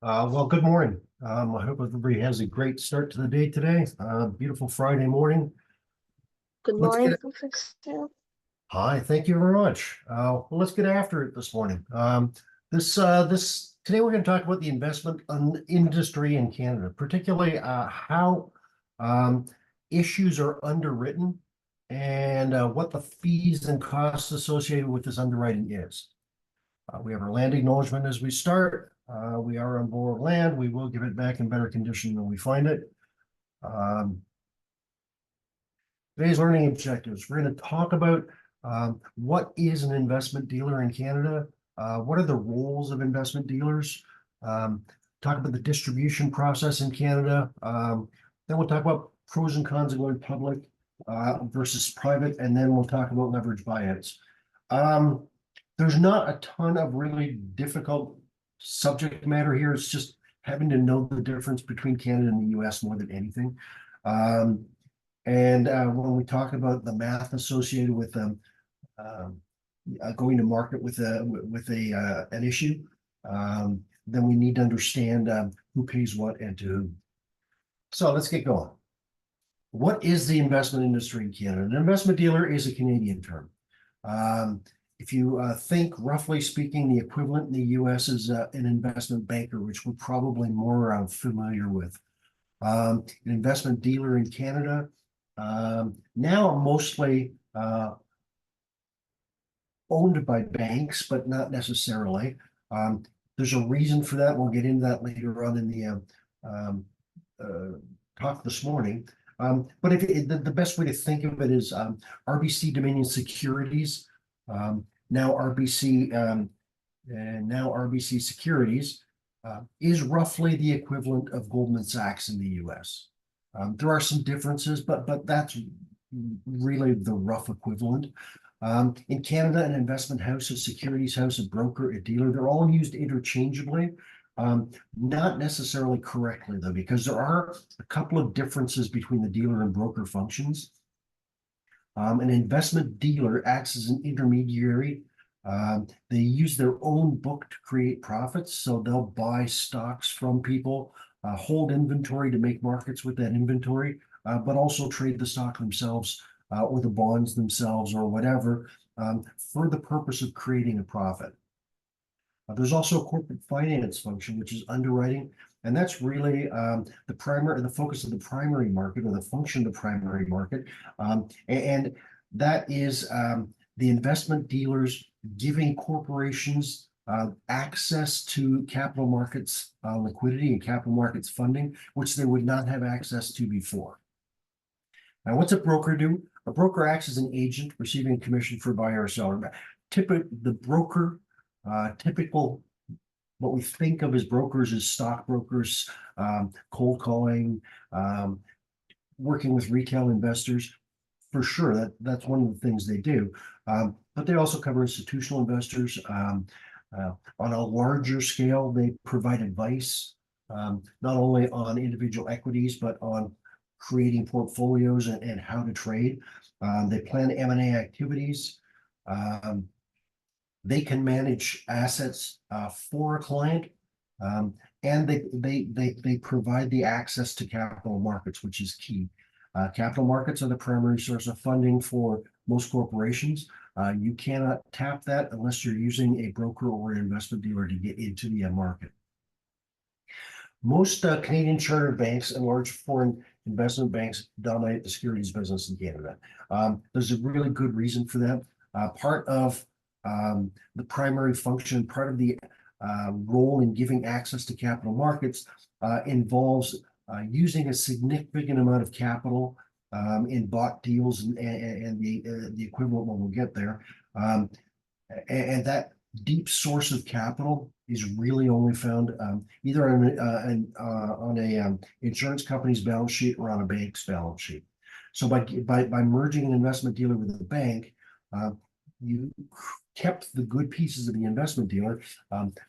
Well, good morning. I hope everybody has a great start to the day today. Beautiful Friday morning. Good Let's morning, get Professor. Hi, thank you very much. Well, let's get after it this morning. Today we're going to talk about the investment industry in Canada, particularly how um, issues are underwritten and what the fees and costs associated with this underwriting is. We have our land acknowledgement as we start. We are on borrowed land. We will give it back in better condition when we find it. Um, Today's learning objectives. We're going to talk about what is an investment dealer in Canada? What are the roles of investment dealers? Talk about the distribution process in Canada. Then we'll talk about pros and cons of going public versus private, and then we'll talk about leverage buyouts. There's not a ton of really difficult subject matter here. It's just having to know the difference between Canada and the US more than anything. And when we talk about the math associated with going to market with an issue, then we need to understand who pays what and to whom. So let's get going. What is the investment industry in Canada? An investment dealer is a Canadian term. If you think, roughly speaking, the equivalent in the US is an investment banker, which we're probably more familiar with. An investment dealer in Canada, now mostly owned by banks, but not necessarily. There's a reason for that. We'll get into that later on in the talk this morning. But the best way to think of it is RBC Dominion Securities, now RBC Securities, is roughly the equivalent of Goldman Sachs in the US. There are some differences, but that's really the rough equivalent. In Canada, an investment house, a securities house, a broker, a dealer, they're all used interchangeably. Not necessarily correctly, though, because there are a couple of differences between the dealer and broker functions. An investment dealer acts as an intermediary. They use their own book to create profits, so they'll buy stocks from people, hold inventory to make markets with that inventory, but also trade the stock themselves or the bonds themselves or whatever for the purpose of creating a profit. There's also a corporate finance function, which is underwriting, and that's really the focus of the primary market, or the function of the primary market, and that is the investment dealers giving corporations access to capital markets liquidity and capital markets funding, which they would not have access to before. Now, what's a broker do? A broker acts as an agent receiving commission for buyer or seller. The broker, typical, what we think of as brokers is stockbrokers, cold calling, working with retail investors. For sure, that's one of the things they do. But they also cover institutional investors. On a larger scale, they provide advice, not only on individual equities, but on creating portfolios and how to trade. They plan M&A activities. They can manage assets for a client, and they provide the access to capital markets, which is key. Capital markets are the primary source of funding for most corporations. You cannot tap that unless you're using a broker or an investment dealer to get into the market. Most Canadian chartered banks and large foreign investment banks dominate the securities business in Canada. There's a really good reason for that. Part of the primary function, part of the role in giving access to capital markets involves using a significant amount of capital in bought deals and the equivalent when we'll get there. And that deep source of capital is really only found either on a insurance company's balance sheet or on a bank's balance sheet. So by merging an investment dealer with a bank, you kept the good pieces of the investment dealer,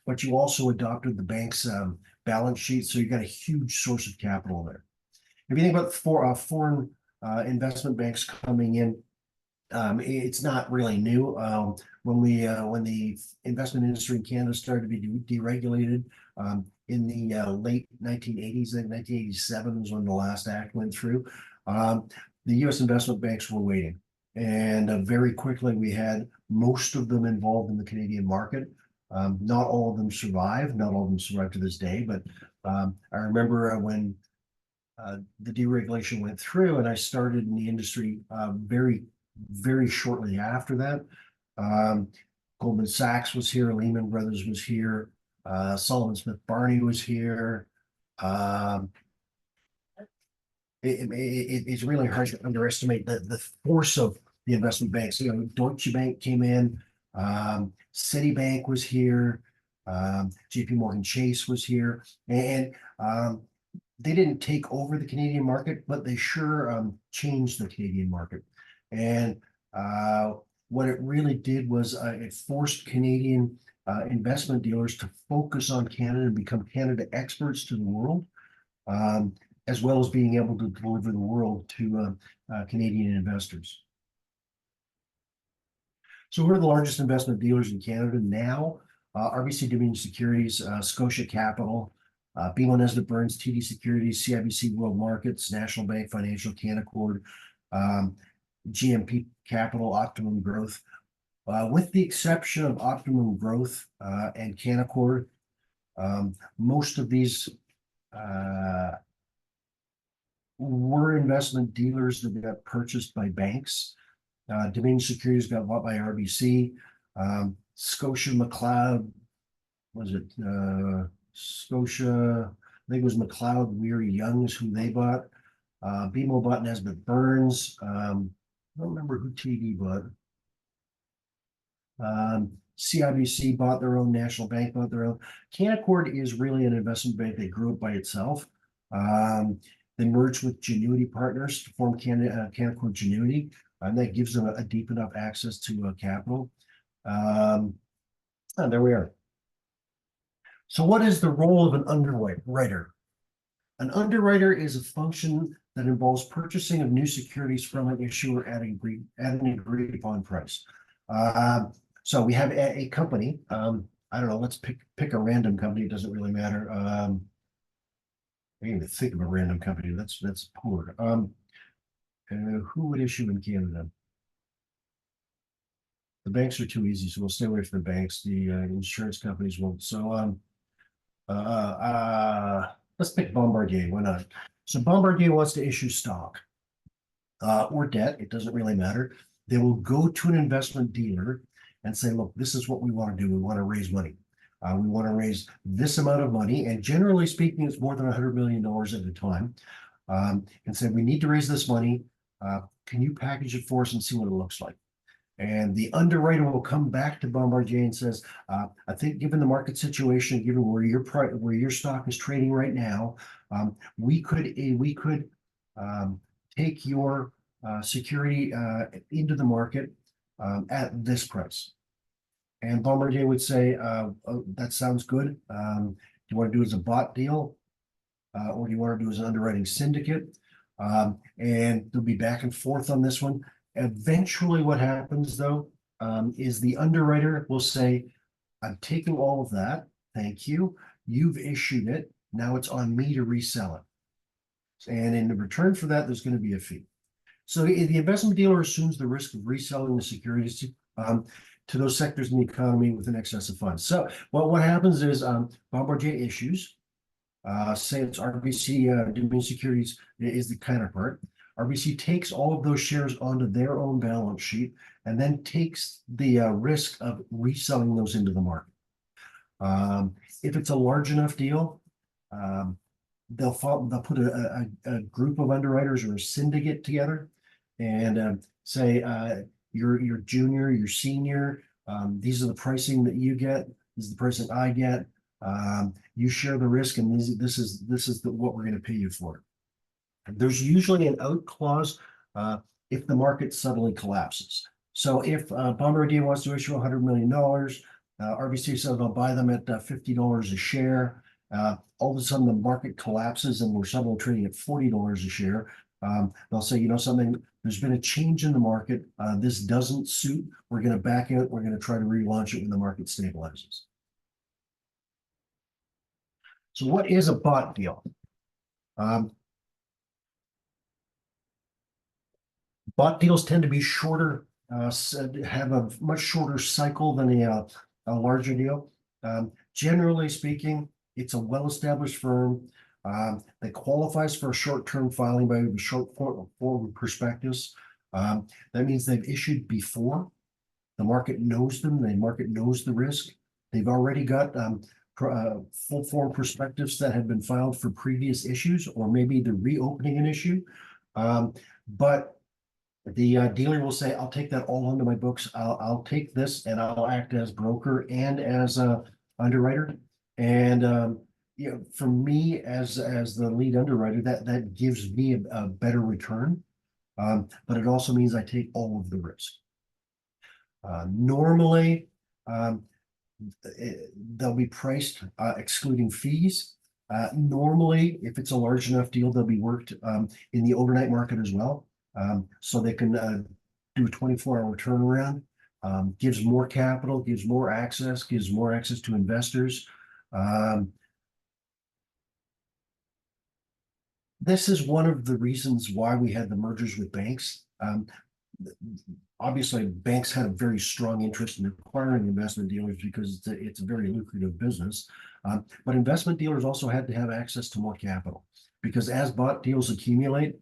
but you also adopted the bank's balance sheet, so you got a huge source of capital there. If you think about foreign investment banks coming in, It's not really new. When the investment industry in Canada started to be deregulated, in the late 1980s, I think 1987 was when the last act went through. The U.S. investment banks were waiting, and very quickly we had most of them involved in the Canadian market. Not all of them survived. Not all of them survive to this day, but I remember when the deregulation went through, and I started in the industry very shortly after that. Um, Goldman Sachs was here, Lehman Brothers was here, Sullivan Smith Barney was here. Um, it's really hard to underestimate the force of the investment banks. You know, Deutsche Bank came in, Citibank was here, JP Morgan Chase was here, and they didn't take over the Canadian market, but they sure changed the Canadian market. And what it really did was it forced Canadian investment dealers to focus on Canada and become Canada experts to the world, um, as well as being able to deliver the world to Canadian investors. So we're the largest investment dealers in Canada now. RBC Dominion Securities, Scotia Capital, BMO Nesbitt Burns, TD Securities, CIBC World Markets, National Bank Financial, Canaccord, GMP Capital, Optimum Growth. With the exception of Optimum Growth and Canaccord, most of these were investment dealers that got purchased by banks. Dominion Securities got bought by RBC. Scotia McLeod, was it Scotia? I think it was McLeod Weary Youngs who they bought. BMO bought Nesbitt Burns. I don't remember who TD bought. CIBC bought their own, National Bank bought their own. Canaccord is really an investment bank that grew up by itself. They merged with Genuity Partners to form Canaccord Genuity, and that gives them a deep enough access to capital. And there we are. So what is the role of an underwriter? An underwriter is a function that involves purchasing of new securities from an issuer at an agreed upon price. So we have a company. I don't know. Let's pick a random company. It doesn't really matter. I can't even think of a random company. That's poor. Who would issue in Canada? The banks are too easy, so we'll stay away from the banks. The insurance companies won't. So let's pick Bombardier. Why not? So Bombardier wants to issue stock or debt. It doesn't really matter. They will go to an investment dealer and say, look, this is what we want to do. We want to raise money. We want to raise this amount of money. And generally speaking, it's more than $100 million at a time. And say, we need to raise this money. Can you package it for us and see what it looks like? And the underwriter will come back to Bombardier and says, I think given the market situation, given where your stock is trading right now, we could take your security into the market at this price. And Bombardier would say, oh, that sounds good. Do you want to do it as a bought deal? Or do you want to do it as an underwriting syndicate? And they'll be back and forth on this one. Eventually, what happens though, is the underwriter will say, I'm taking all of that. Thank you. You've issued it. Now it's on me to resell it. And in return for that, there's going to be a fee. So the investment dealer assumes the risk of reselling the securities to those sectors in the economy with an excess of funds. So what happens is Bombardier issues, say it's RBC Dominion Securities is the counterpart. RBC takes all of those shares onto their own balance sheet and then takes the risk of reselling those into the market. If it's a large enough deal, they'll put a group of underwriters or a syndicate together and say, you're junior, you're senior, these are the pricing that you get, this is the pricing I get, you share the risk, and this is what we're going to pay you for. There's usually an out clause if the market suddenly collapses. So if Bombardier wants to issue $100 million, RBC says I'll buy them at $50 a share. All of a sudden the market collapses and we're suddenly trading at $40 a share. They'll say, you know, something, there's been a change in the market. This doesn't suit. We're going to back out. We're going to try to relaunch it when the market stabilizes. So what is a bought deal? Bought deals tend to be shorter, have a much shorter cycle than a larger deal. Generally speaking, it's a well-established firm that qualifies for a short-term filing by the short form prospectus. That means they've issued before. The market knows them. The market knows the risk. They've already got full form prospectus that have been filed for previous issues, or maybe they're reopening an issue. But the dealer will say, I'll take that all onto my books. I'll take this and I'll act as broker and as a underwriter. And you know, for me as the lead underwriter, that gives me a better return. But it also means I take all of the risk. Normally, they'll be priced excluding fees. Normally, if it's a large enough deal, they'll be worked in the overnight market as well. So they can do a 24-hour turnaround, gives more capital, gives more access to investors. This is one of the reasons why we had the mergers with banks. Obviously, banks had a very strong interest in acquiring investment dealers because it's a very lucrative business. But investment dealers also had to have access to more capital because as bought deals accumulate,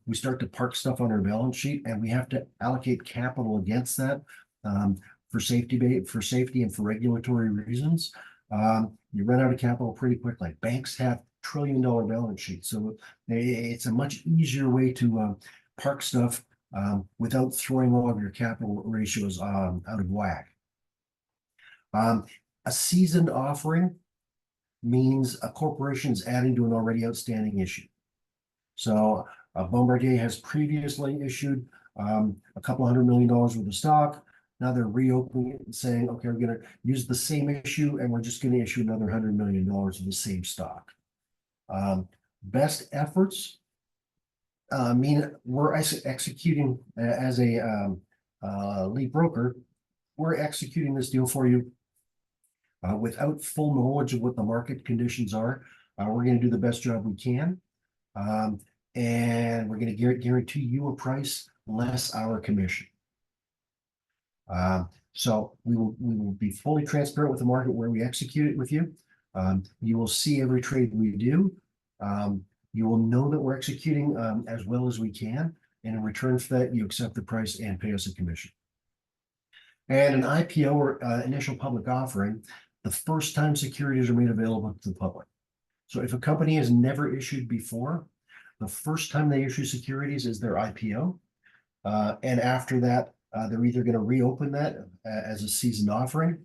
we start to park stuff on our balance sheet, and we have to allocate capital against that for safety and for regulatory reasons. You run out of capital pretty quickly. Banks have trillion-dollar balance sheets, so it's a much easier way to park stuff without throwing all of your capital ratios out of whack. A seasoned offering means a corporation is adding to an already outstanding issue. So Bombardier has previously issued a couple $100 million worth of stock. Now they're reopening it and saying, okay, we're going to use the same issue and we're just going to issue another $100 million of the same stock. Best efforts mean we're executing as a lead broker. We're executing this deal for you without full knowledge of what the market conditions are. We're going to do the best job we can. And we're going to guarantee you a price less our commission. So we will be fully transparent with the market where we execute it with you. You will see every trade we do. You will know that we're executing as well as we can. And in return for that, you accept the price and pay us a commission. And an IPO or initial public offering, the first time securities are made available to the public. So if a company has never issued before, the first time they issue securities is their IPO. And after that, they're either going to reopen that as a seasoned offering,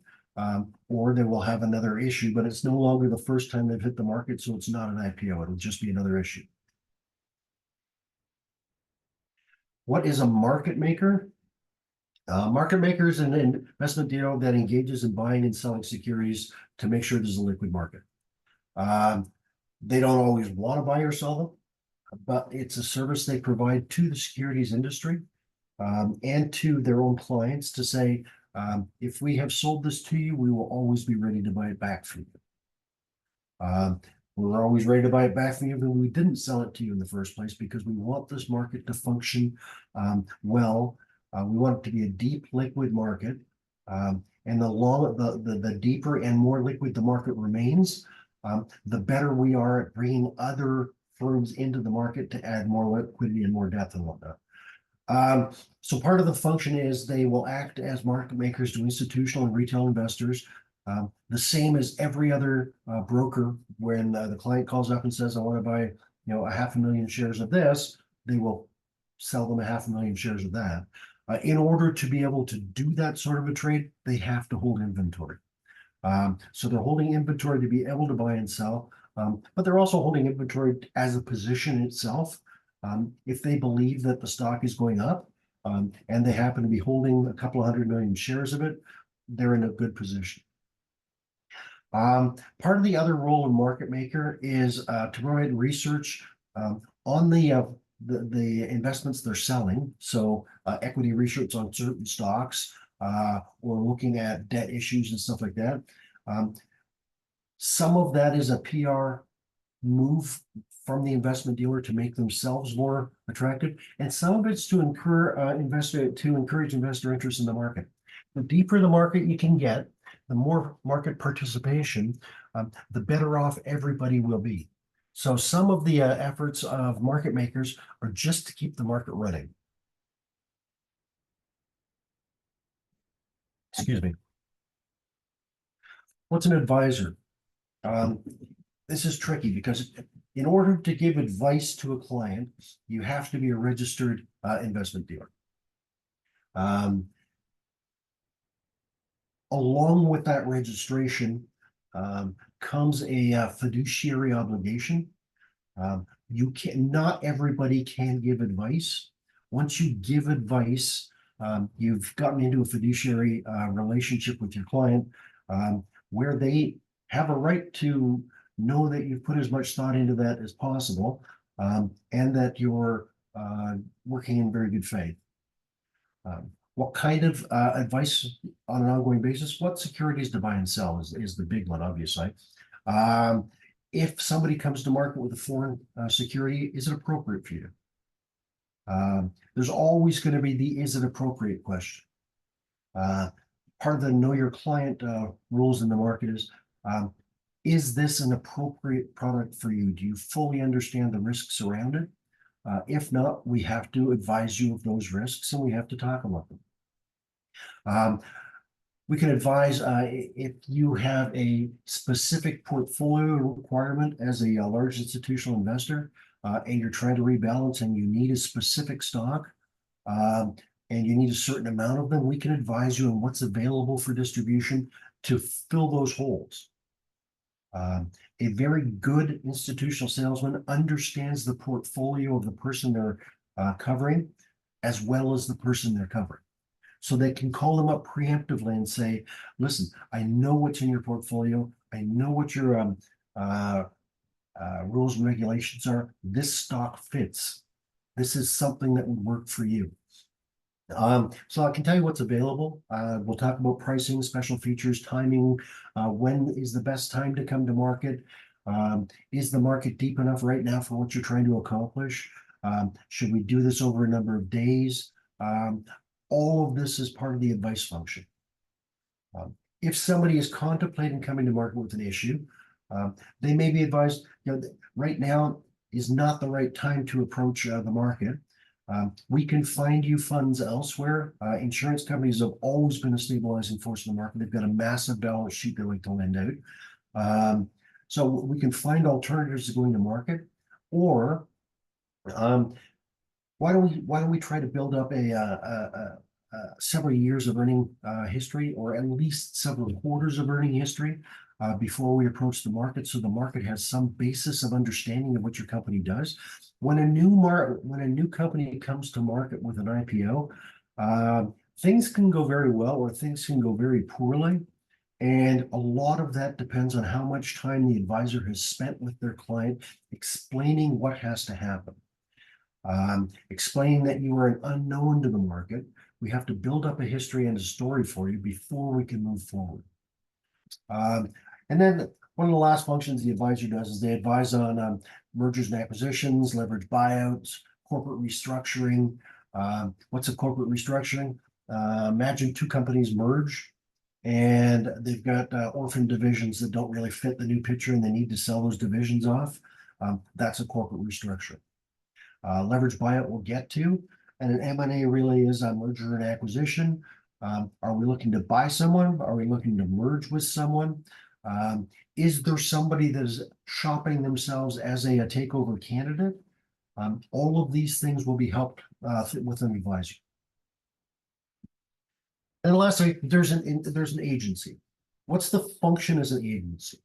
or they will have another issue, but it's no longer the first time they've hit the market, so it's not an IPO. It'll just be another issue. What is a market maker? Market maker is an investment deal that engages in buying and selling securities to make sure there's a liquid market. They don't always want to buy or sell them, but it's a service they provide to the securities industry and to their own clients to say, if we have sold this to you, we will always be ready to buy it back from you. We're always ready to buy it back from you when we didn't sell it to you in the first place because we want this market to function well. We want it to be a deep liquid market. And the deeper and more liquid the market remains, the better we are at bringing other firms into the market to add more liquidity and more depth and whatnot. So part of the function is they will act as market makers to institutional and retail investors, the same as every other broker. When the client calls up and says, I want to buy, 500,000 shares of this, they will sell them 500,000 shares of that. In order to be able to do that sort of a trade, they have to hold inventory. So they're holding inventory to be able to buy and sell, but they're also holding inventory as a position itself. If they believe that the stock is going up and they happen to be holding a couple 100,000,000 shares of it, they're in a good position. Part of the other role of market maker is to provide research on the the investments they're selling. So equity research on certain stocks, or looking at debt issues and stuff like that. Some of that is a PR move from the investment dealer to make themselves more attractive, and some of it's to encourage investor interest in the market. The deeper the market you can get, the more market participation, the better off everybody will be. So some of the efforts of market makers are just to keep the market running. Excuse me. What's an advisor? This is tricky because in order to give advice to a client, you have to be a registered investment dealer. Along with that registration comes a fiduciary obligation. Not everybody can give advice. Once you give advice, you've gotten into a fiduciary relationship with your client, where they have a right to know that you've put as much thought into that as possible, and that you're working in very good faith. What kind of advice on an ongoing basis? What securities to buy and sell is the big one, obviously. If somebody comes to market with a foreign security, is it appropriate for you? There's always going to be the is it appropriate question. Part of the know your client rules in the market is this an appropriate product for you? Do you fully understand the risks around it? If not, we have to advise you of those risks and we have to talk about them. We can advise if you have a specific portfolio requirement as a large institutional investor, and you're trying to rebalance and you need a specific stock, and you need a certain amount of them, we can advise you on what's available for distribution to fill those holes. A very good institutional salesman understands the portfolio of the person they're covering as well as the person they're covering. So they can call them up preemptively and say, listen, I know what's in your portfolio. I know what your rules and regulations are. This stock fits. This is something that would work for you. So I can tell you what's available. We'll talk about pricing, special features, timing. When is the best time to come to market? Is the market deep enough right now for what you're trying to accomplish? Should we do this over a number of days? All of this is part of the advice function. If somebody is contemplating coming to market with an issue, they may be advised, right now is not the right time to approach the market. We can find you funds elsewhere. Insurance companies have always been a stabilizing force in the market. They've got a massive balance sheet they like to lend out. So we can find alternatives to going to market, or why don't we try to build up a several years of earning history, or at least several quarters of earning history before we approach the market, so the market has some basis of understanding of what your company does. When a new company comes to market with an IPO, things can go very well or things can go very poorly. And a lot of that depends on how much time the advisor has spent with their client explaining what has to happen. Explaining that you are an unknown to the market. We have to build up a history and a story for you before we can move forward. And then one of the last functions the advisor does is they advise on mergers and acquisitions, leverage buyouts, corporate restructuring. What's a corporate restructuring? Imagine two companies merge and they've got orphan divisions that don't really fit the new picture and they need to sell those divisions off. That's a corporate restructuring. Leverage buyout we'll get to, and an M&A really is a merger and acquisition. Are we looking to buy someone? Are we looking to merge with someone? Is there somebody that is shopping themselves as a takeover candidate? All of these things will be helped with an advisor. And lastly, there's an agency. What's the function as an agency?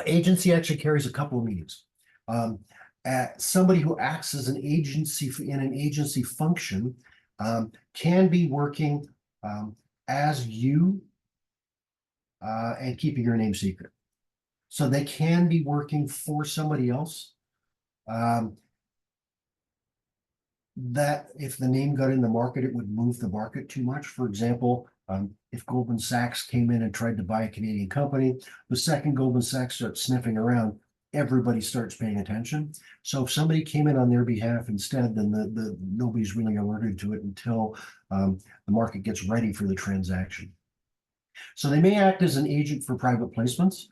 Agency actually carries a couple of meanings. Somebody who acts as an agency in an agency function can be working as you and keeping your name secret. So they can be working for somebody else. That if the name got in the market, it would move the market too much. For example, if Goldman Sachs came in and tried to buy a Canadian company, the second Goldman Sachs starts sniffing around, everybody starts paying attention. So if somebody came in on their behalf instead, then the nobody's really alerted to it until the market gets ready for the transaction. So they may act as an agent for private placements.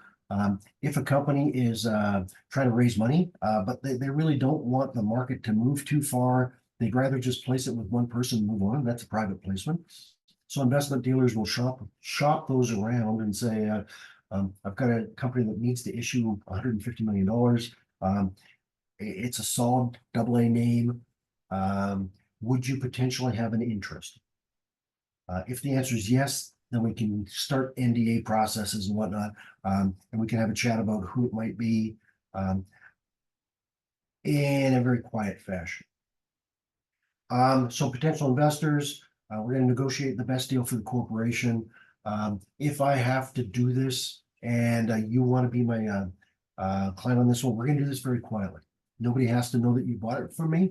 If a company is trying to raise money, but they really don't want the market to move too far, they'd rather just place it with one person and move on. That's a private placement. So investment dealers will shop those around and say, I've got a company that needs to issue $150 million. It's a solid AA name. Would you potentially have an interest? If the answer is yes, then we can start NDA processes and whatnot, and we can have a chat about who it might be in a very quiet fashion. So potential investors, we're going to negotiate the best deal for the corporation. If I have to do this and you want to be my client on this one, we're going to do this very quietly. Nobody has to know that you bought it from me.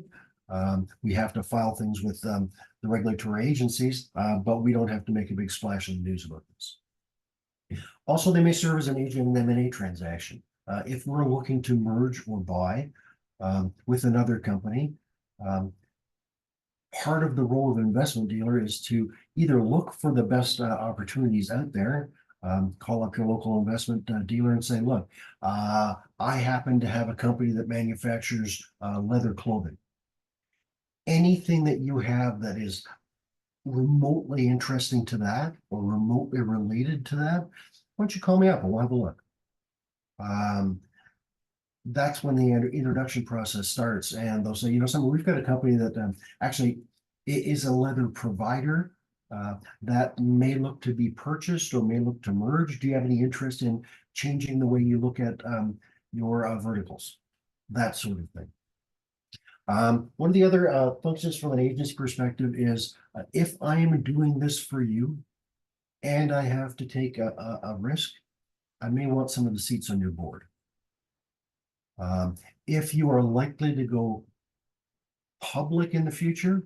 We have to file things with the regulatory agencies, but we don't have to make a big splash in the news about this. Also, they may serve as an agent in an M&A transaction. If we're looking to merge or buy with another company, part of the role of an investment dealer is to either look for the best opportunities out there, call up your local investment dealer and say, look, I happen to have a company that manufactures leather clothing. Anything that you have that is remotely interesting to that or remotely related to that, why don't you call me up and we'll have a look. That's when the introduction process starts, and they'll say, we've got a company that actually is a leather provider that may look to be purchased or may look to merge. Do you have any interest in changing the way you look at your verticals? That sort of thing. One of the other functions from an agency perspective is if I am doing this for you and I have to take a risk, I may want some of the seats on your board. If you are likely to go public in the future,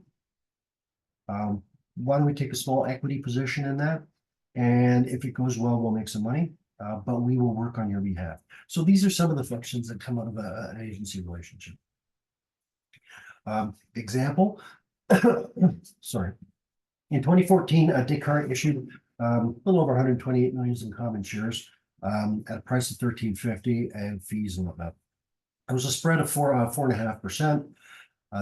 why don't we take a small equity position in that? And if it goes well, we'll make some money, but we will work on your behalf. So these are some of the functions that come out of an agency relationship. Example, sorry. In 2014, Descartes issued a little over 128 million in common shares at a price of $13.50 and fees and whatnot. It was a spread of 4.5%.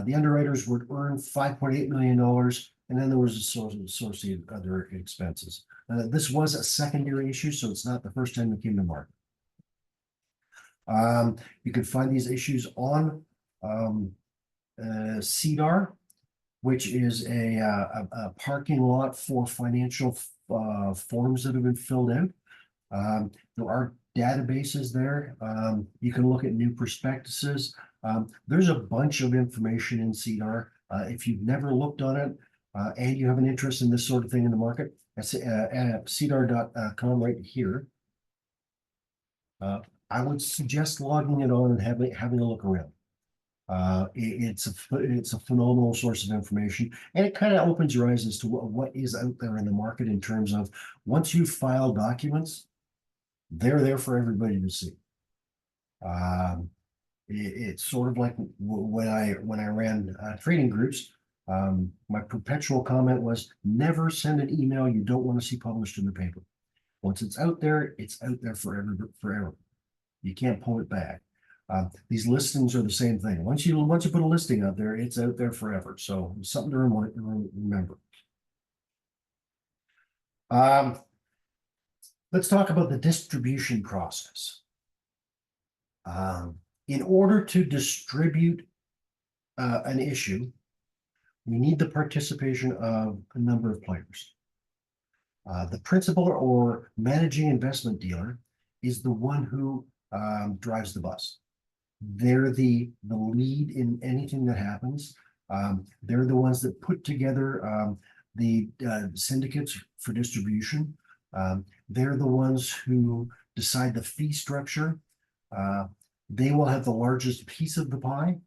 The underwriters would earn $5.8 million, and then there was associated other expenses. This was a secondary issue, so it's not the first time it came to market. You can find these issues on CDAR, which is a parking lot for financial forms that have been filled in. There are databases there. You can look at new prospectuses. There's a bunch of information in CDAR. If you've never looked on it and you have an interest in this sort of thing in the market, that's at cdar.com right here. I would suggest logging it on and having a look around. It's a phenomenal source of information, and it kind of opens your eyes as to what is out there in the market in terms of once you file documents, they're there for everybody to see. It's sort of like when I ran trading groups. My perpetual comment was never send an email you don't want to see published in the paper. Once it's out there forever. You can't pull it back. These listings are the same thing. Once you put a listing out there, it's out there forever. So something to remember. Let's talk about the distribution process. In order to distribute an issue, we need the participation of a number of players. The principal or managing investment dealer is the one who drives the bus. They're the lead in anything that happens. They're the ones that put together the syndicates for distribution. They're the ones who decide the fee structure. They will have the largest piece of the pie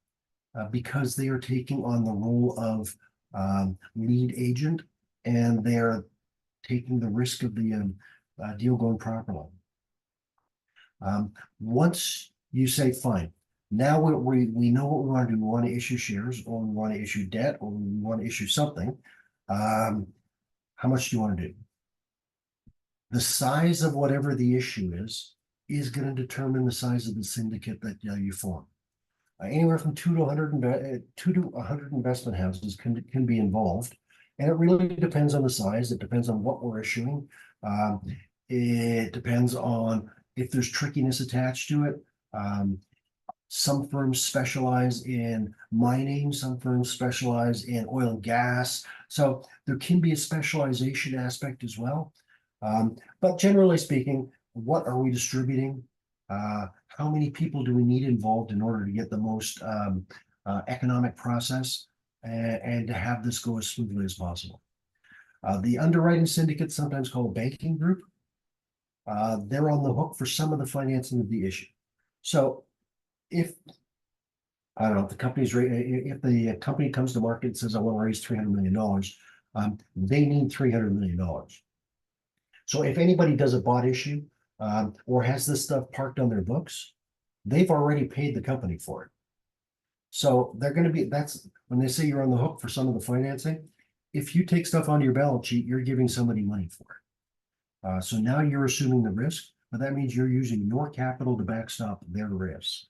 because they are taking on the role of lead agent, and they're taking the risk of the deal going properly. Once you say, fine, now we know what we want to do. We want to issue shares, or we want to issue debt, or we want to issue something. How much do you want to do? The size of whatever the issue is going to determine the size of the syndicate that you form. Anywhere from 2 to 100 investment houses can be involved, and it really depends on the size. It depends on what we're issuing. It depends on if there's trickiness attached to it. Some firms specialize in mining, some firms specialize in oil and gas. So there can be a specialization aspect as well. But generally speaking, what are we distributing? How many people do we need involved in order to get the most economic process and to have this go as smoothly as possible? The underwriting syndicate, sometimes called a banking group, they're on the hook for some of the financing of the issue. So if I don't know if the if the company comes to market and says, I want to raise $300 million, they need $300 million. So if anybody does a bought issue or has this stuff parked on their books, they've already paid the company for it. So they're going to be, that's when they say you're on the hook for some of the financing. If you take stuff onto your balance sheet, you're giving somebody money for it. So now you're assuming the risk, but that means you're using your capital to backstop their risk.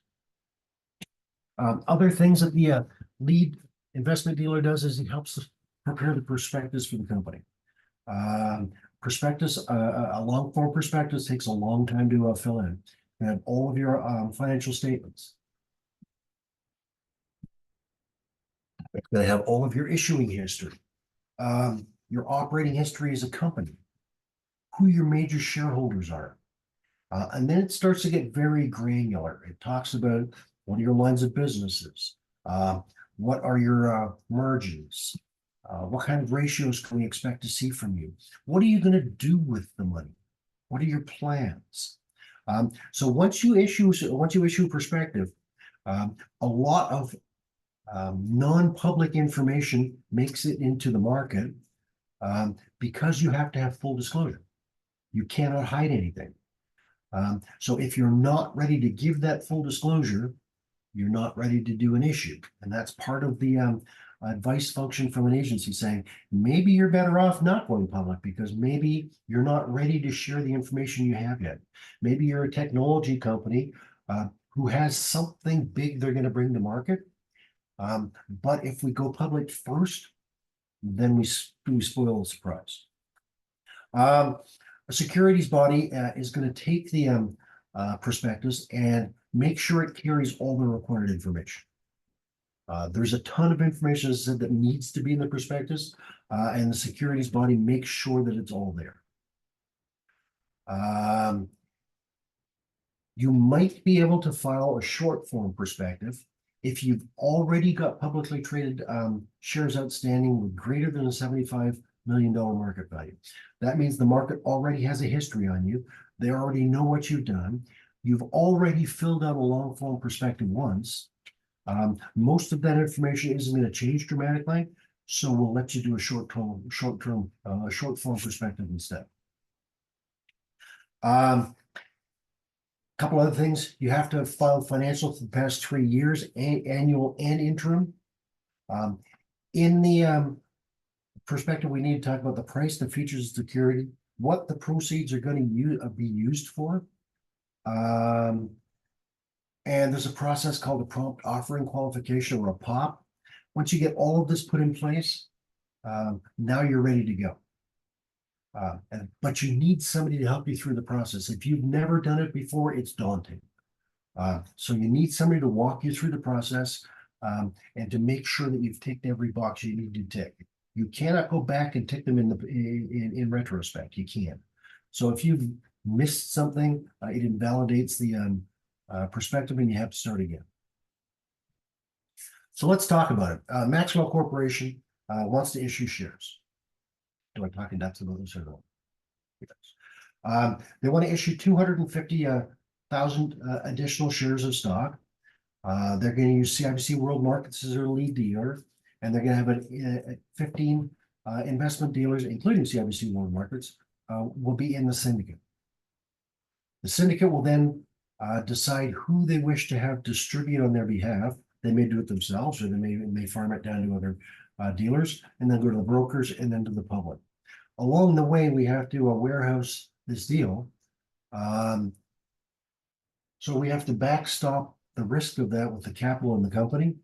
Other things that the lead investment dealer does is he helps prepare the prospectus for the company. Prospectus, a long form prospectus takes a long time to fill in. You have all of your financial statements. They have all of your issuing history, your operating history as a company, who your major shareholders are. And then it starts to get very granular. It talks about what are your lines of businesses? What are your margins? What kind of ratios can we expect to see from you? What are you going to do with the money? What are your plans? So once you issue a perspective, a lot of non-public information makes it into the market because you have to have full disclosure. You cannot hide anything. So if you're not ready to give that full disclosure, you're not ready to do an issue. And that's part of the advice function from an agency saying, maybe you're better off not going public because maybe you're not ready to share the information you have yet. Maybe you're a technology company who has something big they're going to bring to market. But if we go public first, then we spoil the surprise. A securities body is going to take the prospectus and make sure it carries all the required information. There's a ton of information, as I said, that needs to be in the prospectus, and the securities body makes sure that it's all there. You might be able to file a short form prospectus if you've already got publicly traded shares outstanding with greater than a $75 million market value. That means the market already has a history on you. They already know what you've done. You've already filled out a long form prospectus once. Most of that information isn't going to change dramatically, so we'll let you do a short form prospectus instead. Couple other things. You have to have filed financials for the past 3 years, annual and interim. In the perspective, we need to talk about the price, the features of security, what the proceeds are going to be used for. And there's a process called a prompt offering qualification, or a POP. Once you get all of this put in place, now you're ready to go. But you need somebody to help you through the process. If you've never done it before, it's daunting. So you need somebody to walk you through the process and to make sure that you've ticked every box you need to tick. You cannot go back and tick them in retrospect. You can't. So if you've missed something, it invalidates the perspective and you have to start again. So let's talk about it. Maxwell Corporation wants to issue shares. Do I talk in depth about this or no? Yes. They want to issue 250,000 additional shares of stock. They're going to use CIBC World Markets as their lead dealer, and they're going to have 15 investment dealers, including CIBC World Markets, will be in the syndicate. The syndicate will then decide who they wish to have distribute on their behalf. They may do it themselves, or they may farm it down to other dealers, and then go to the brokers and then to the public. Along the way, we have to warehouse this deal. So we have to backstop the risk of that with the capital in the company.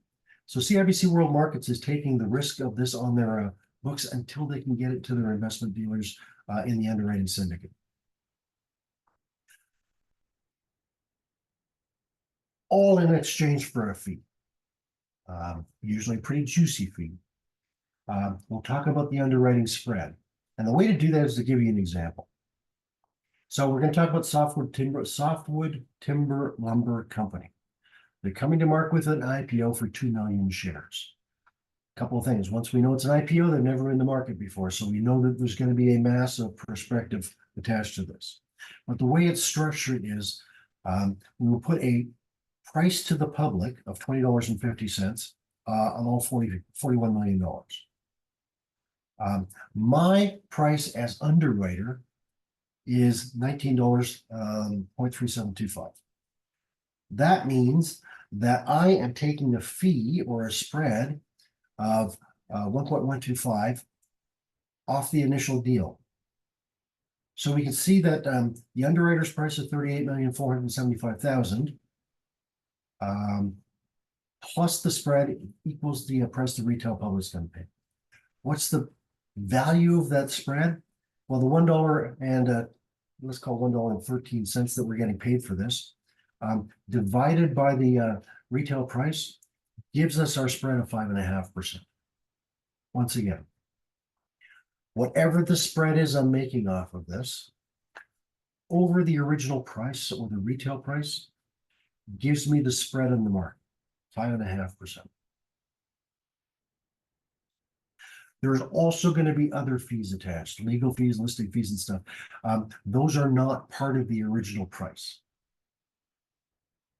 So CIBC World Markets is taking the risk of this on their books until they can get it to their investment dealers in the underwriting syndicate. All in exchange for a fee, usually a pretty juicy fee. We'll talk about the underwriting spread. And the way to do that is to give you an example. So we're going to talk about Softwood Timber Lumber Company. They're coming to market with an IPO for 2 million shares. A couple of things. Once we know it's an IPO, they've never been in the market before. So we know that there's going to be a massive perspective attached to this. But the way it's structured is we will put a price to the public of $20.50 on all $41 million. My price as underwriter is $19.3725. That means that I am taking a fee or a spread of 1.125 off the initial deal. So we can see that the underwriter's price is $38,475,000 plus the spread equals the price the retail public's going to pay. What's the value of that spread? Well, the $1 and let's call $1.13 that we're getting paid for this, divided by the retail price, gives us our spread of 5.5%. Once again, whatever the spread is I'm making off of this, over the original price or the retail price, gives me the spread in the market, 5.5%. There's also going to be other fees attached, legal fees, listing fees and stuff. Those are not part of the original price.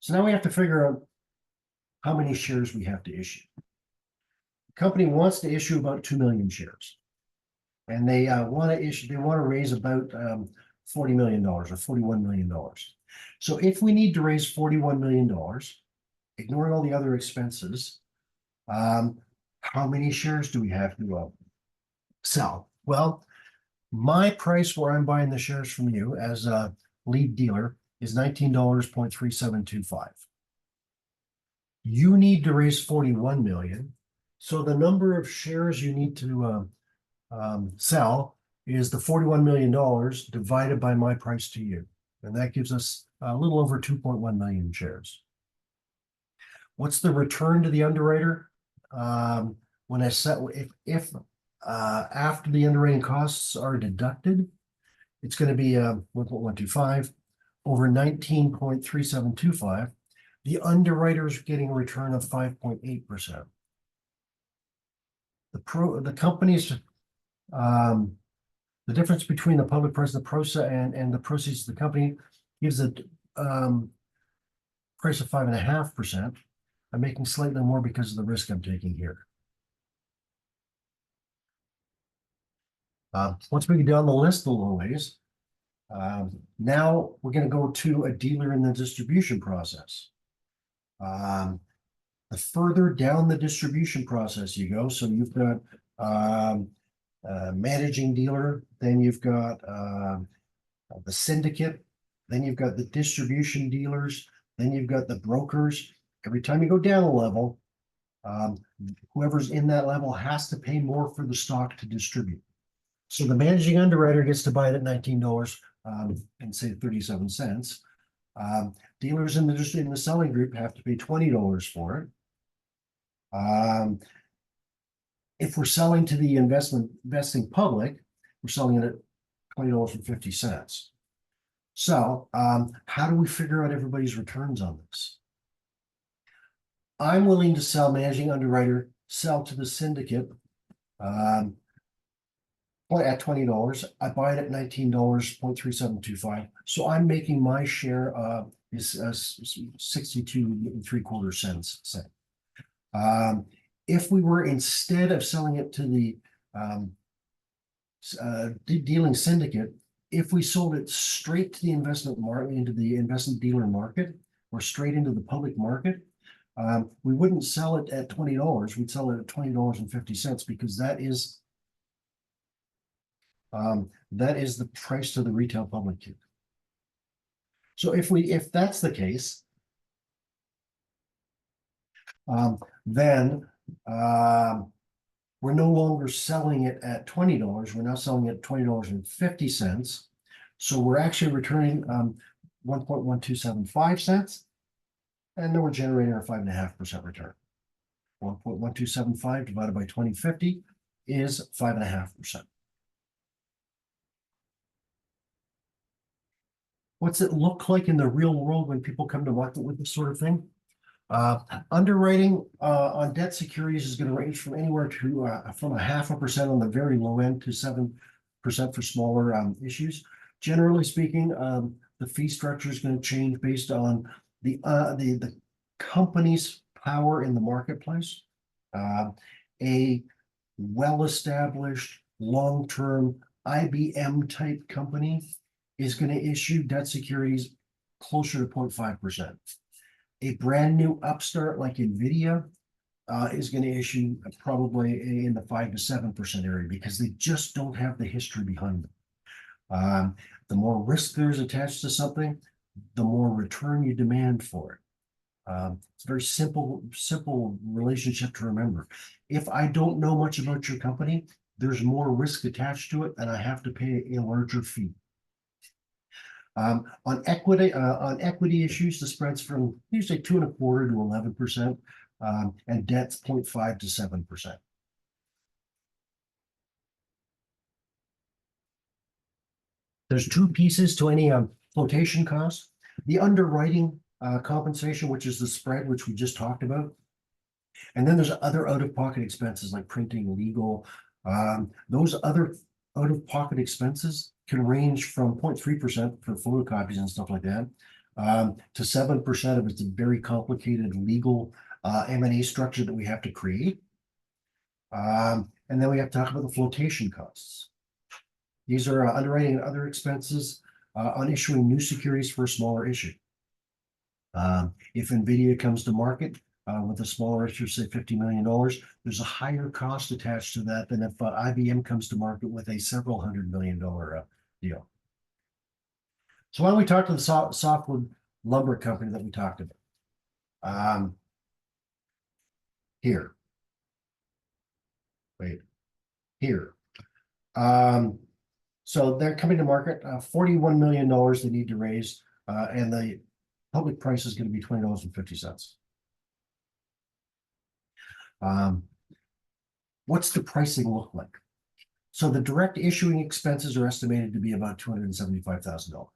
So now we have to figure out how many shares we have to issue. The company wants to issue about 2 million shares. And they want to raise about $40 million or $41 million. So if we need to raise $41 million, ignoring all the other expenses, how many shares do we have to sell? Well, my price where I'm buying the shares from you as a lead dealer is $19.3725. You need to raise 41 million. So the number of shares you need to sell is the $41 million divided by my price to you. And that gives us a little over 2.1 million shares. What's the return to the underwriter? When I set, if after the underwriting costs are deducted, it's going to be 1.125 over 19.3725. The underwriter's getting a return of 5.8%. The company's the difference between the public price, the PROSA, and the proceeds of the company gives a price of 5.5%. I'm making slightly more because of the risk I'm taking here. Once we get down the list a little ways, now we're going to go to a dealer in the distribution process. The further down the distribution process you go, so you've got managing dealer, then you've got the syndicate, then you've got the distribution dealers, then you've got the brokers. Every time you go down a level, whoever's in that level has to pay more for the stock to distribute. So the managing underwriter gets to buy it at $19 and say 37 cents. Dealers in the selling group have to pay $20 for it. If we're selling to the investing public, we're selling it at $20.50. So how do we figure out everybody's returns on this? I'm willing to sell managing underwriter, sell to the syndicate at $20, I buy it at $19.3725. So I'm making my share is 62 3/4 cents. If we were, instead of selling it to the dealing syndicate, if we sold it straight to the investment market, into the investment dealer market, or straight into the public market, we wouldn't sell it at $20. We'd sell it at $20.50, because that is the price to the retail public. So if that's the case, then we're no longer selling it at $20. We're now selling it at $20.50. So we're actually returning 1.1275 cents, and then we're generating our 5.5% return. 1.1275 divided by 2050 is 5.5%. What's it look like in the real world when people come to market with this sort of thing? Underwriting on debt securities is going to range from anywhere to from 0.5% on the very low end to 7% for smaller issues. Generally speaking, the fee structure is going to change based on the company's power in the marketplace. A well-established, long-term IBM type company is going to issue debt securities closer to 0.5%. A brand new upstart like NVIDIA is going to issue probably in the 5 to 7% area, because they just don't have the history behind them. The more risk there's attached to something, the more return you demand for it. It's a very simple relationship to remember. If I don't know much about your company, there's more risk attached to it, and I have to pay a larger fee. On equity issues, the spreads from usually 2.25% to 11%, and debt's 0.5 to 7%. There's two pieces to any flotation cost: the underwriting compensation, which is the spread, which we just talked about, and then there's other out-of-pocket expenses like printing, legal. Those other out-of-pocket expenses can range from 0.3% for photocopies and stuff like that, to 7% if it's a very complicated legal M&A structure that we have to create. And then we have to talk about the flotation costs. These are underwriting and other expenses on issuing new securities for a smaller issue. If NVIDIA comes to market with a smaller issue, say $50 million, there's a higher cost attached to that than if IBM comes to market with a several $100 million deal. So why don't we talk to the softwood lumber company that we talked about? Here. Wait. Here. So they're coming to market, $41 million they need to raise, and the public price is going to be $20.50. What's the pricing look like? So the direct issuing expenses are estimated to be about $275,000.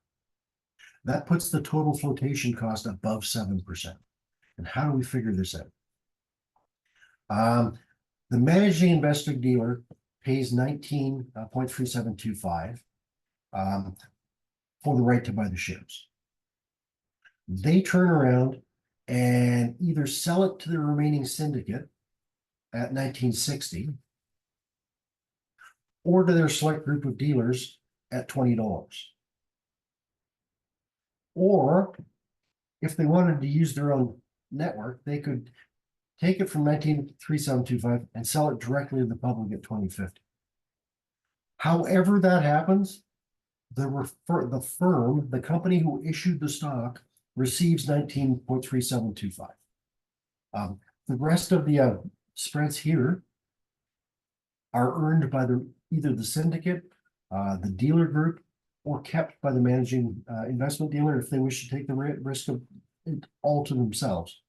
That puts the total flotation cost above 7%. And how do we figure this out? The managing investor dealer pays 19.3725 for the right to buy the shares. They turn around and either sell it to the remaining syndicate at 19.60, or to their select group of dealers at $20. Or if they wanted to use their own network, they could take it from 19.3725 and sell it directly to the public at 20.50. However that happens, the firm, the company who issued the stock, receives 19.3725. The rest of the spreads here are earned by either the syndicate, the dealer group, or kept by the managing investment dealer if they wish to take the risk of it all to themselves.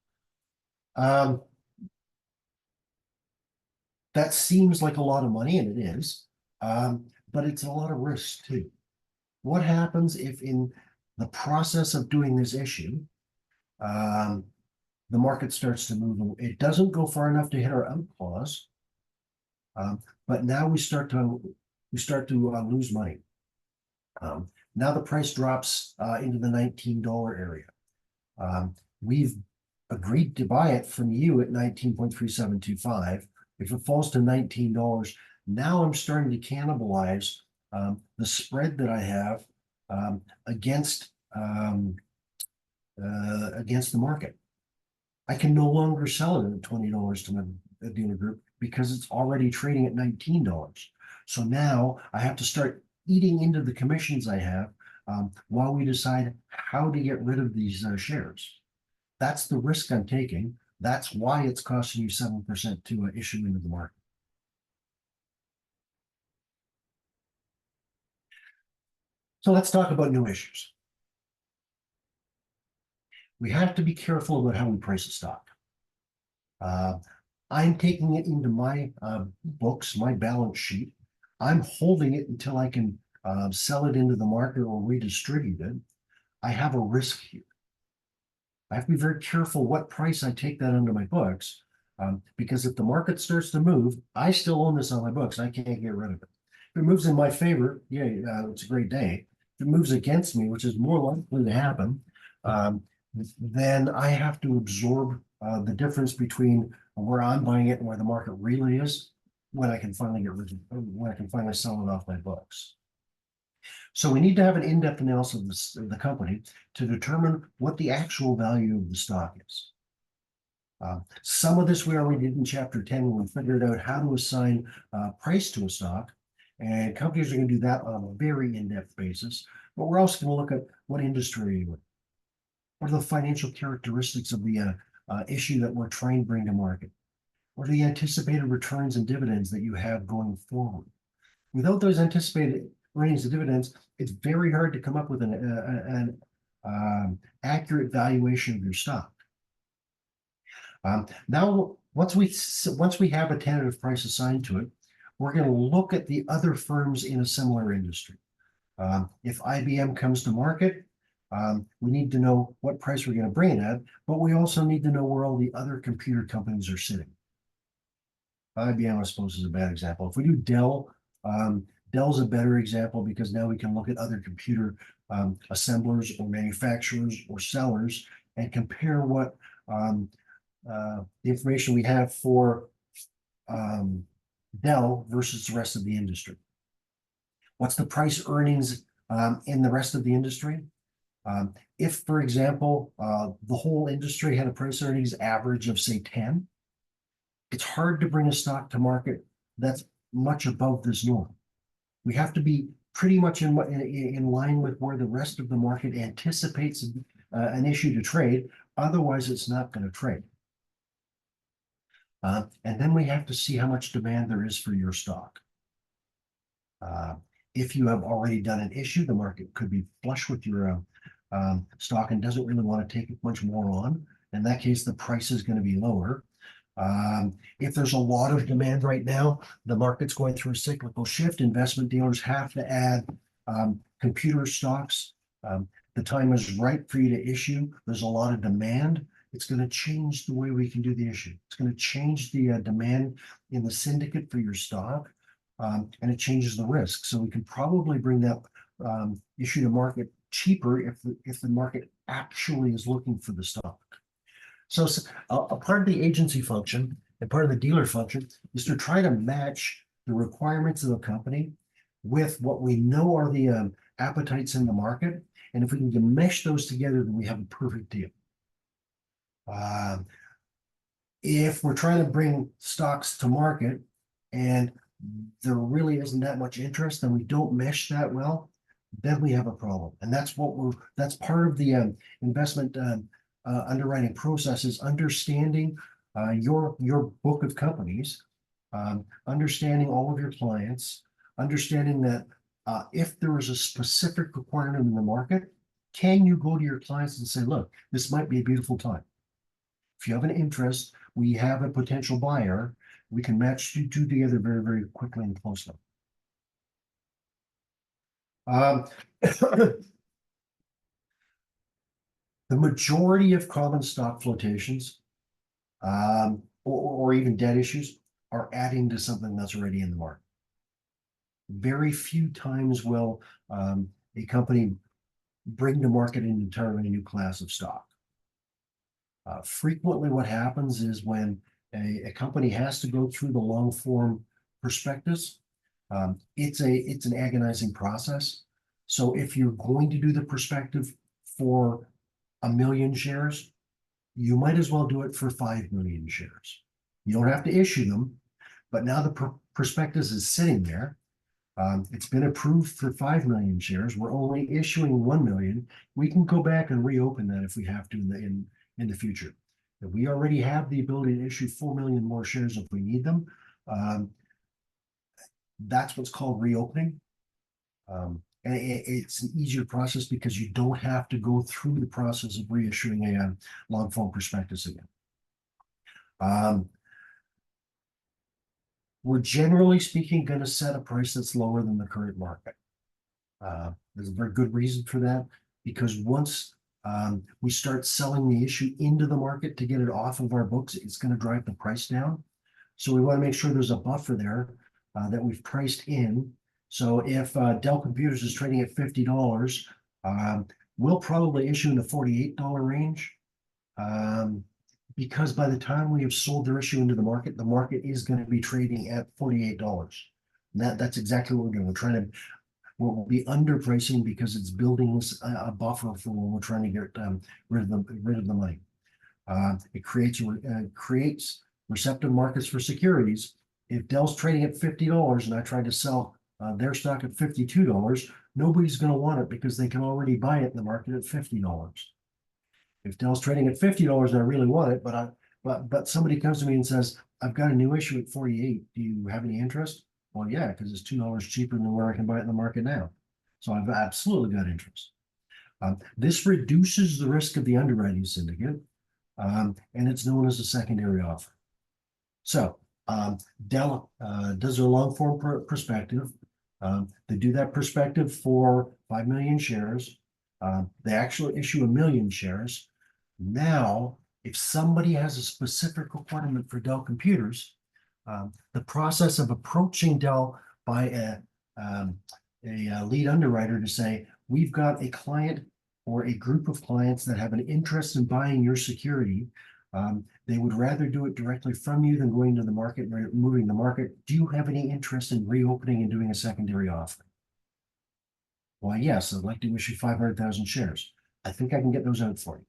That seems like a lot of money, and it is, but it's a lot of risk too. What happens if in the process of doing this issue, the market starts to move? It doesn't go far enough to hit our out clause, but now we start to we start to lose money. Now the price drops into the $19 area. We've agreed to buy it from you at 19.3725. If it falls to $19, now I'm starting to cannibalize the spread that I have against the market. I can no longer sell it at $20 to my dealer group because it's already trading at $19. So now I have to start eating into the commissions I have while we decide how to get rid of these shares. That's the risk I'm taking. That's why it's costing you 7% to issue into the market. So let's talk about new issues. We have to be careful about how we price a stock. I'm taking it into my books, my balance sheet. I'm holding it until I can sell it into the market or redistribute it. I have a risk here. I have to be very careful what price I take that under my books, because if the market starts to move, I still own this on my books. I can't get rid of it. If it moves in my favor, yeah, it's a great day. If it moves against me, which is more likely to happen, then I have to absorb the difference between where I'm buying it and where the market really is when I can finally get rid of it, when I can finally sell it off my books. So we need to have an in-depth analysis of the company to determine what the actual value of the stock is. Some of this we already did in chapter 10 when we figured out how to assign price to a stock, and companies are going to do that on a very in-depth basis. But we're also going to look at what industry are you in? What are the financial characteristics of the issue that we're trying to bring to market? What are the anticipated returns and dividends that you have going forward? Without those anticipated earnings and dividends, it's very hard to come up with an accurate valuation of your stock. Now, once we have a tentative price assigned to it, we're going to look at the other firms in a similar industry. If IBM comes to market, we need to know what price we're going to bring it at, but we also need to know where all the other computer companies are sitting. IBM, I suppose, is a bad example. If we do Dell, Dell's a better example because now we can look at other computer assemblers or manufacturers or sellers and compare what the information we have for Dell versus the rest of the industry. What's the price earnings in the rest of the industry? If, for example, the whole industry had a price earnings average of, say, 10, it's hard to bring a stock to market that's much above this norm. We have to be pretty much in line with where the rest of the market anticipates an issue to trade. Otherwise, it's not going to trade. And then we have to see how much demand there is for your stock. If you have already done an issue, the market could be flush with your stock and doesn't really want to take much more on. In that case, the price is going to be lower. If there's a lot of demand right now, the market's going through a cyclical shift. Investment dealers have to add computer stocks. The time is right for you to issue. There's a lot of demand. It's going to change the way we can do the issue. It's going to change the demand in the syndicate for your stock, and it changes the risk. So we can probably bring that issue to market cheaper if the market actually is looking for the stock. So a part of the agency function and part of the dealer function is to try to match the requirements of the company with what we know are the appetites in the market. And if we can mesh those together, then we have a perfect deal. If we're trying to bring stocks to market and there really isn't that much interest, then we don't mesh that well, then we have a problem. And that's part of the investment underwriting process is understanding your book of companies, understanding all of your clients, understanding that if there is a specific requirement in the market, can you go to your clients and say, look, this might be a beautiful time. If you have an interest, we have a potential buyer, we can match you two together very, very quickly and closely. The majority of common stock flotations or even debt issues are adding to something that's already in the market. very few times will a company bring to market an entirely new class of stock. Frequently what happens is when a company has to go through the long form prospectus, it's an agonizing process. So if you're going to do the prospective for 1,000,000 shares, you might as well do it for 5,000,000 shares. You don't have to issue them, but now the prospectus is sitting there. It's been approved for 5,000,000 shares. We're only issuing 1,000,000. We can go back and reopen that if we have to in the future. If we already have the ability to issue 4,000,000 more shares if we need them. That's what's called reopening. And it's an easier process because you don't have to go through the process of reissuing a long form prospectus again. We're generally speaking going to set a price that's lower than the current market. There's a very good reason for that, because once we start selling the issue into the market to get it off of our books, it's going to drive the price down. So we want to make sure there's a buffer there that we've priced in. So if Dell Computers is trading at $50, we'll probably issue in the $48 range. Because by the time we have sold their issue into the market is going to be trading at $48. And that's exactly what we're doing. We'll be underpricing because it's building us a buffer for when we're trying to get rid of the money. It creates receptive markets for securities. If Dell's trading at $50 and I tried to sell their stock at $52, nobody's going to want it because they can already buy it in the market at $50. If Dell's trading at $50 and I really want it, but somebody comes to me and says, I've got a new issue at 48. Do you have any interest? Well, yeah, because it's $2 cheaper than where I can buy it in the market now. So I've absolutely got interest. This reduces the risk of the underwriting syndicate, and it's known as a secondary offer. So Dell does their long form perspective. They do that perspective for 5,000,000 shares. They actually issue 1,000,000 shares. Now, if somebody has a specific requirement for Dell Computers, the process of approaching Dell by a lead underwriter to say, we've got a client or a group of clients that have an interest in buying your security. They would rather do it directly from you than going to the market and moving the market. Do you have any interest in reopening and doing a secondary offering? Why, yes, I'd like to issue 500,000 shares. I think I can get those out for you.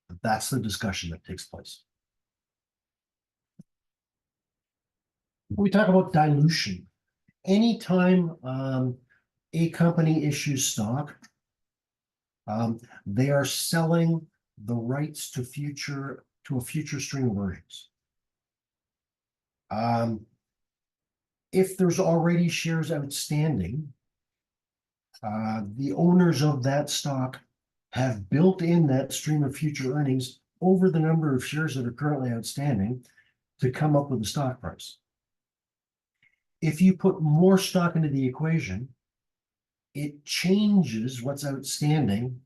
But that's the discussion that takes place. We talk about dilution. Anytime a company issues stock, they are selling the rights to a future stream of earnings. If there's already shares outstanding, the owners of that stock have built in that stream of future earnings over the number of shares that are currently outstanding to come up with a stock price. If you put more stock into the equation, it changes what's outstanding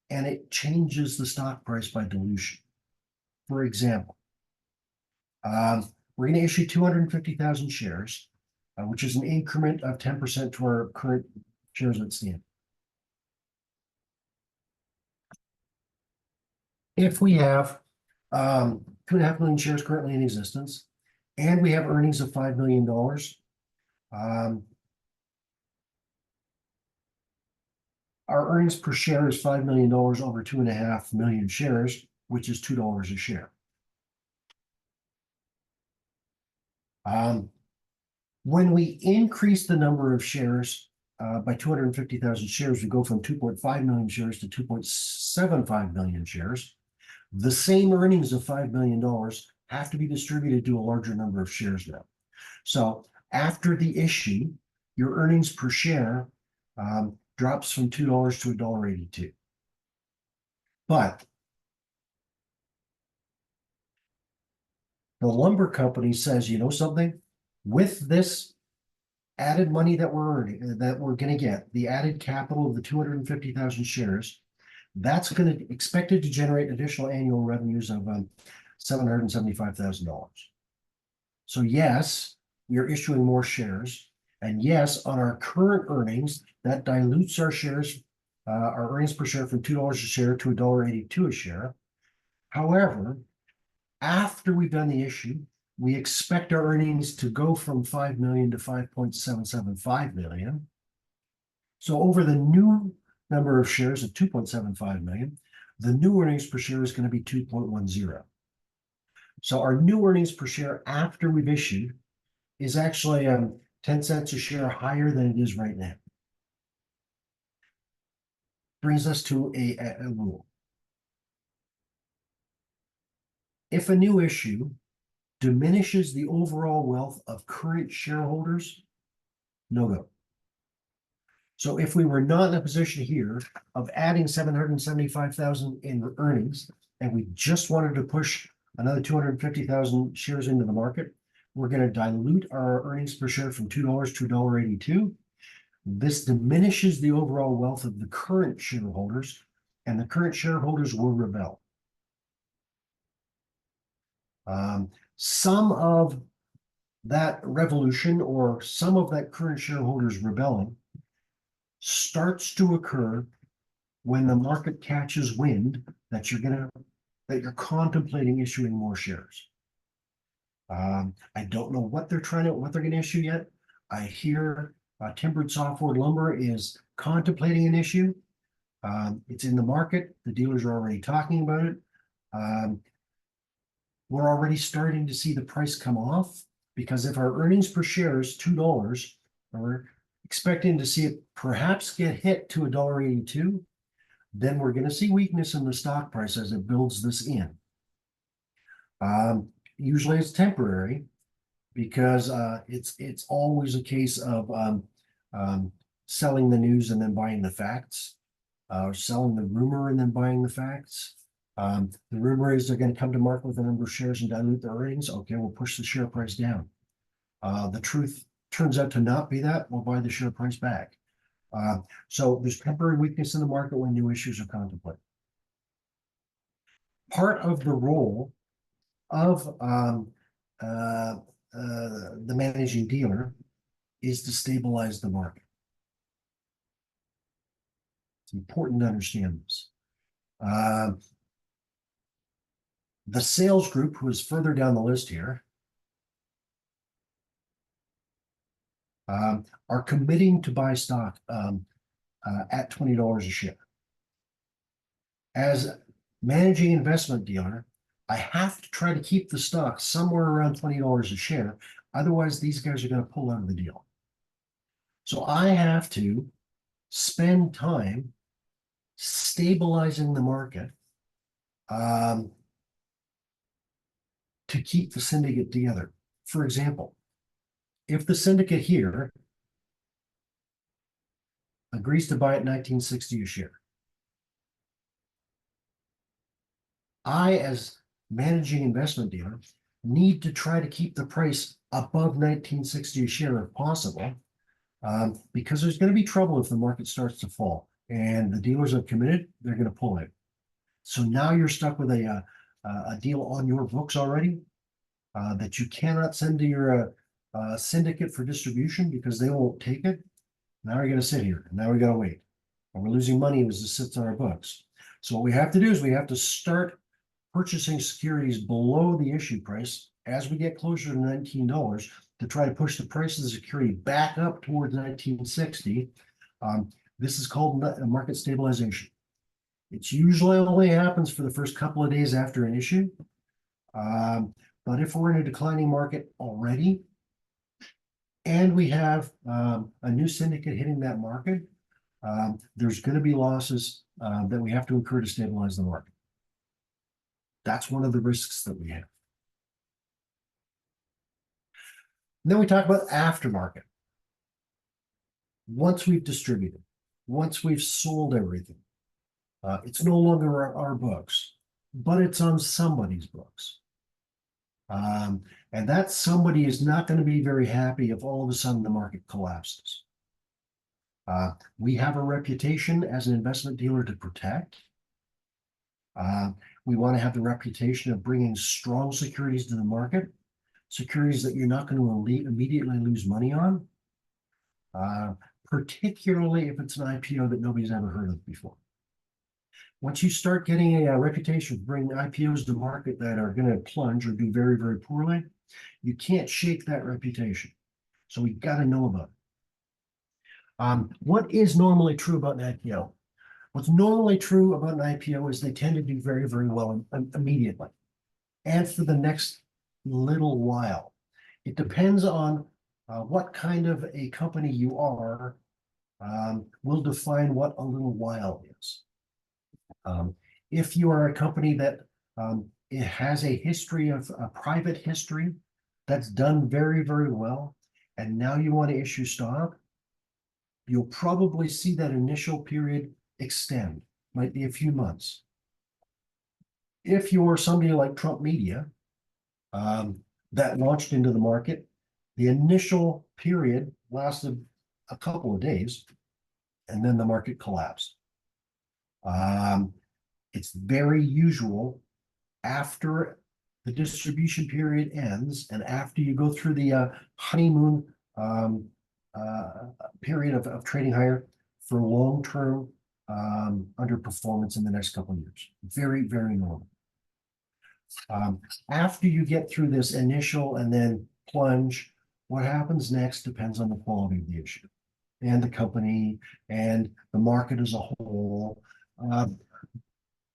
and it changes the stock price by dilution. For example, we're going to issue 250,000 shares, which is an increment of 10% to our current shares outstanding. If we have 2.5 million shares currently in existence, and we have earnings of $5 million, our earnings per share is $5 million over 2.5 million shares, which is $2 a share. When we increase the number of shares by 250,000 shares, we go from 2.5 million shares to 2.75 million shares. The same earnings of $5 million have to be distributed to a larger number of shares now. So after the issue, your earnings per share drops from $2 to $1.82. But the lumber company says, you know something? With this added money that we're earning, that we're going to get, the added capital of the 250,000 shares, that's going to expected to generate additional annual revenues of $775,000. So yes, we are issuing more shares, And yes, on our current earnings, that dilutes our shares, our earnings per share from $2 a share to $1.82 a share. However, after we've done the issue, we expect our earnings to go from 5 million to 5.775 million. So over the new number of shares of 2.75 million, the new earnings per share is going to be 2.10. So our new earnings per share after we've issued is actually 10 cents a share higher than it is right now. Brings us to a rule. If a new issue diminishes the overall wealth of current shareholders, no go. So if we were not in a position here of adding 775,000 in earnings, and we just wanted to push another 250,000 shares into the market, we're going to dilute our earnings per share from $2 to $1.82. This diminishes the overall wealth of the current shareholders, and the current shareholders will rebel. Some of that revolution, or some of that current shareholders rebelling, starts to occur when the market catches wind that you're contemplating issuing more shares. I don't know what they're going to issue yet. I hear Timbered Softwood Lumber is contemplating an issue. It's in the market. The dealers are already talking about it. We're already starting to see the price come off, because if our earnings per share is $2, we're expecting to see it perhaps get hit to $1.82, then we're going to see weakness in the stock price as it builds this in. Usually it's temporary, because it's always a case of selling the news and then buying the facts, or selling the rumor and then buying the facts. The rumor is they're going to come to market with a number of shares and dilute their earnings. Okay, we'll push the share price down. The truth turns out to not be that. We'll buy the share price back. So there's temporary weakness in the market when new issues are contemplated. Part of the role of the managing dealer is to stabilize the market. It's important to understand this. The sales group, who is further down the list here, are committing to buy stock at $20 a share. As managing investment dealer, I have to try to keep the stock somewhere around $20 a share. Otherwise, these guys are going to pull out of the deal. So I have to spend time stabilizing the market to keep the syndicate together. For example, if the syndicate here agrees to buy at $19.60 a share, I, as managing investment dealer, need to try to keep the price above $19.60 a share if possible, because there's going to be trouble if the market starts to fall and the dealers have committed, they're going to pull it. So now you're stuck with a deal on your books already that you cannot send to your syndicate for distribution because they won't take it. Now we're going to sit here, and now we got to wait, and we're losing money as it sits on our books. So what we have to do is we have to start purchasing securities below the issue price as we get closer to $19 to try to push the price of the security back up towards $19.60. This is called market stabilization. It usually only happens for the first couple of days after an issue. But if we're in a declining market already, and we have a new syndicate hitting that market, there's going to be losses that we have to incur to stabilize the market. That's one of the risks that we have. And then we talk about aftermarket. Once we've distributed, once we've sold everything, it's no longer our books, but it's on somebody's books. And that somebody is not going to be very happy if all of a sudden the market collapses. We have a reputation as an investment dealer to protect. We want to have the reputation of bringing strong securities to the market, securities that you're not going to immediately lose money on. particularly if it's an IPO that nobody's ever heard of before. Once you start getting a reputation for bringing IPOs to market that are going to plunge or do very, very poorly, you can't shake that reputation. So we got to know about it. What is normally true about an IPO? What's normally true about an IPO is they tend to do very, very well immediately and for the next little while. It depends on what kind of a company you are, will define what a little while is. If you are a company that it has a history of a private history that's done very, very well, and now you want to issue stock, you'll probably see that initial period extend, might be a few months. If you're somebody like Trump Media, that launched into the market, the initial period lasted a couple of days, and then the market collapsed. It's very usual after the distribution period ends and after you go through the honeymoon period of trading higher for long-term underperformance in the next couple of years. Very, very normal. After you get through this initial and then plunge, what happens next depends on the quality of the issue and the company and the market as a whole.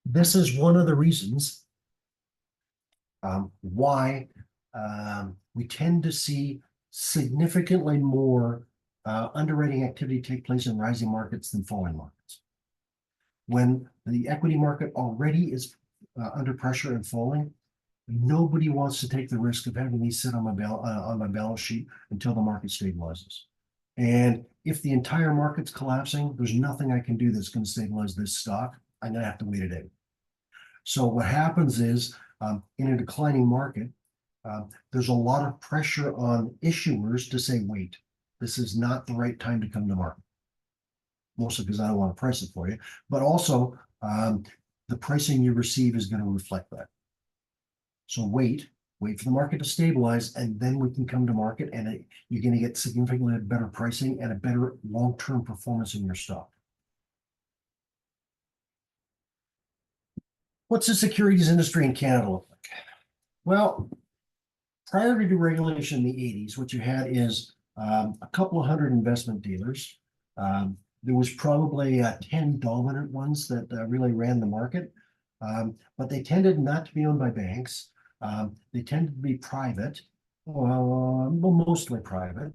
This is one of the reasons why we tend to see significantly more underwriting activity take place in rising markets than falling markets. When the equity market already is under pressure and falling, nobody wants to take the risk of having these sit on my balance sheet until the market stabilizes. And if the entire market's collapsing, there's nothing I can do that's going to stabilize this stock. I'm going to have to wait it out. So what happens is, in a declining market, there's a lot of pressure on issuers to say, wait, this is not the right time to come to market. Mostly because I don't want to price it for you, but also the pricing you receive is going to reflect that. So wait for the market to stabilize, and then we can come to market, and you're going to get significantly better pricing and a better long-term performance in your stock. What's the securities industry in Canada look like? Well, prior to deregulation in the 80s, what you had is a couple of hundred investment dealers. There was probably 10 dominant ones that really ran the market, but they tended not to be owned by banks. They tended to be private, well, mostly private.